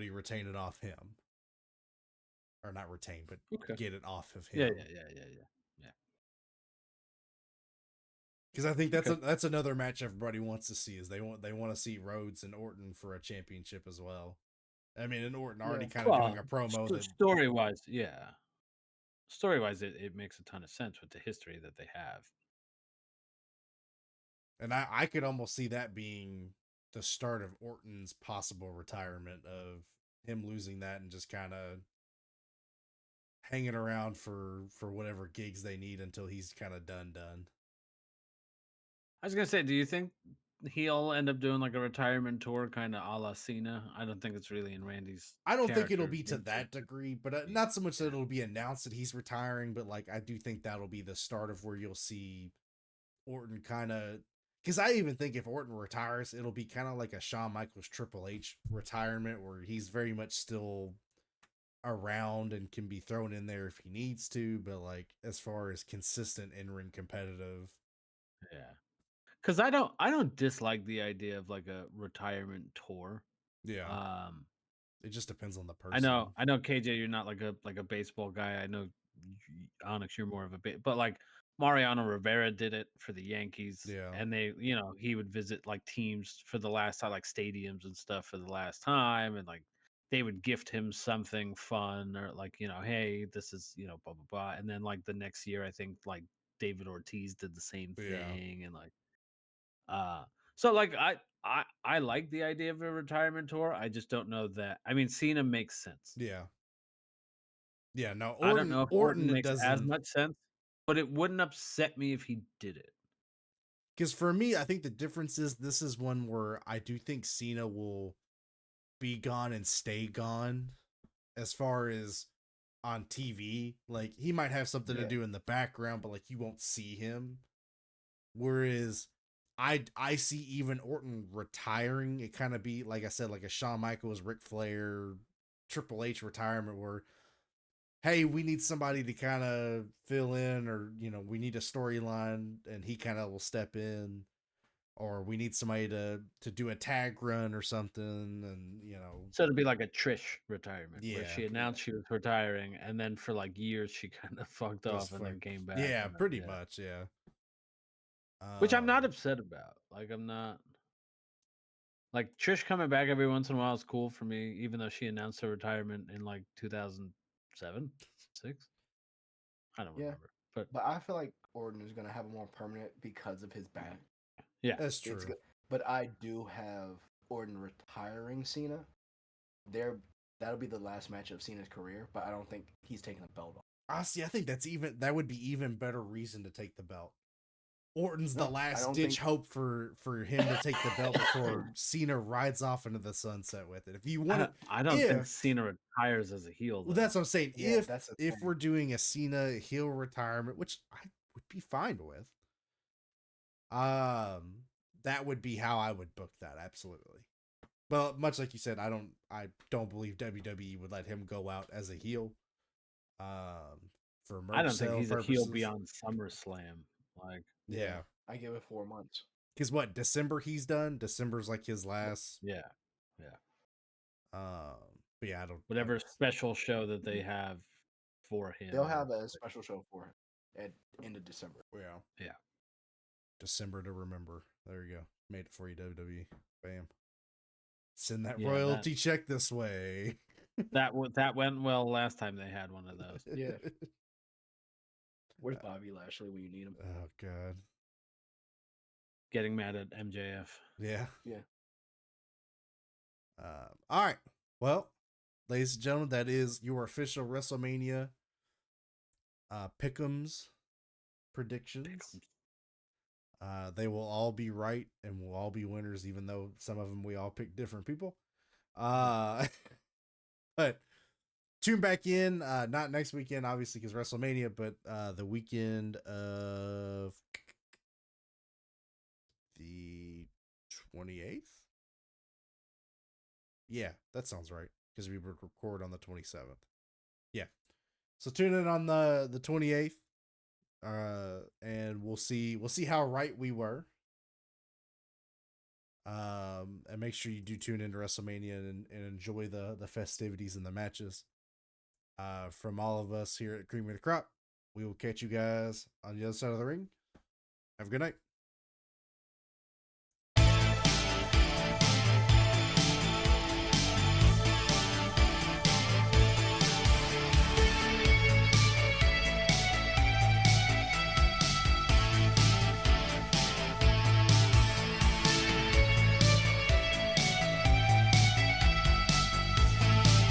retain it off him. or not retain, but get it off of Yeah. him. Because I think that's another match everybody wants to see. Is they want to see Rhodes and Orton for a championship as well. I mean, and Orton already kind of doing a promo that story wise, it makes a ton of sense with the history that they have. And I could almost see that being the start of Orton's possible retirement, of him losing that and just kind of hanging around for whatever gigs they need until he's kind of done. I was gonna say, do you think he'll end up doing like a retirement tour, kind of a la Cena? I don't think it's really in Randy's. I don't think it'll be to that degree, but not so much that it'll be announced that he's retiring, but like I do think that'll be the start of where you'll see Orton kind of. Because I even think if Orton retires, it'll be kind of like a Shawn Michaels Triple H retirement, where he's very much still around and can be thrown in there if he needs to, but like as far as consistent in-ring competitive. Yeah. Because I don't dislike the idea of like a retirement tour. Yeah. It just depends on the person. I know KJ, you're not like a baseball guy. I know Onyx, you're more of a but like Mariano Rivera did it for the Yankees. Yeah. And they, he would visit like teams for the last time, like stadiums and stuff for the last time, and like they would gift him something fun, or like, hey, this is, blah blah blah. And then like the next year, I think like David Ortiz did the same thing, and like so like I like the idea of a retirement tour. I just don't know that. I mean, Cena makes sense. Yeah. Yeah, no, I don't know if Orton makes doesn't as much sense, but it wouldn't upset me if he did it. Because for me, I think the difference is this is one where I do think Cena will be gone and stay gone as far as on TV. Like, he might have something to do in the background, but like you won't see him. Whereas I see even Orton retiring, it kind of be, like I said, like a Shawn Michaels, Ric Flair, Triple H retirement, where hey, we need somebody to kind of fill in, or we need a storyline and he kind of will step in, or we need somebody to do a tag run or something, and So it'd be like a Trish retirement, where Yeah. she announced she was retiring, and then for like years she kind of fucked off and then came back. Yeah, and then, pretty much, yeah. Which I'm not upset about. Like, I'm not. Like, Trish coming back every once in a while is cool for me, even though she announced her retirement in like 2007, 6. I don't remember, but I feel like Orton is gonna have a more permanent because of his back. Yeah, that's true. But I do have Orton retiring Cena. That'll be the last match of Cena's career, but I don't think he's taking the belt off. Honestly, I think that would be even better reason to take the belt. Orton's the last ditch hope for him to take the belt before Cena rides off into the sunset with it. If you want, I don't think Cena retires as a heel. Well, that's what I'm saying. Yeah, if we're doing a Cena heel retirement, which I would be fine with, that would be how I would book that. Absolutely. But much like you said, I don't believe WWE would let him go out as a heel. For merch I don't think he's purposes. a heel beyond SummerSlam. Like, yeah, I give it 4 months. Because what, December he's done? December's like his last. Yeah. But yeah, I don't. Whatever special show that they have for him. They'll have a special show for him at end of December. Yeah. December to remember. There you go. Made it for you, WWE. Bam. Send that royalty check this way. That went well last time they had one of those. Yeah. Where's Bobby Lashley when you need him? Oh God. Getting mad at MJF. Yeah. Yeah. All right. Well, ladies and gentlemen, that is your official WrestleMania pick'ems predictions. They will all be right and will all be winners, even though some of them we all pick different people. But tune back in, not next weekend, obviously, because WrestleMania, but the weekend of the 28th. Yeah, that sounds right, because we would record on the 27th. Yeah. So tune in on the 28th. And we'll see how right we were. And make sure you do tune into WrestleMania and enjoy the festivities and the matches. From all of us here at Cream of the Crop, we will catch you guys on the other side of the ring. Have a good night.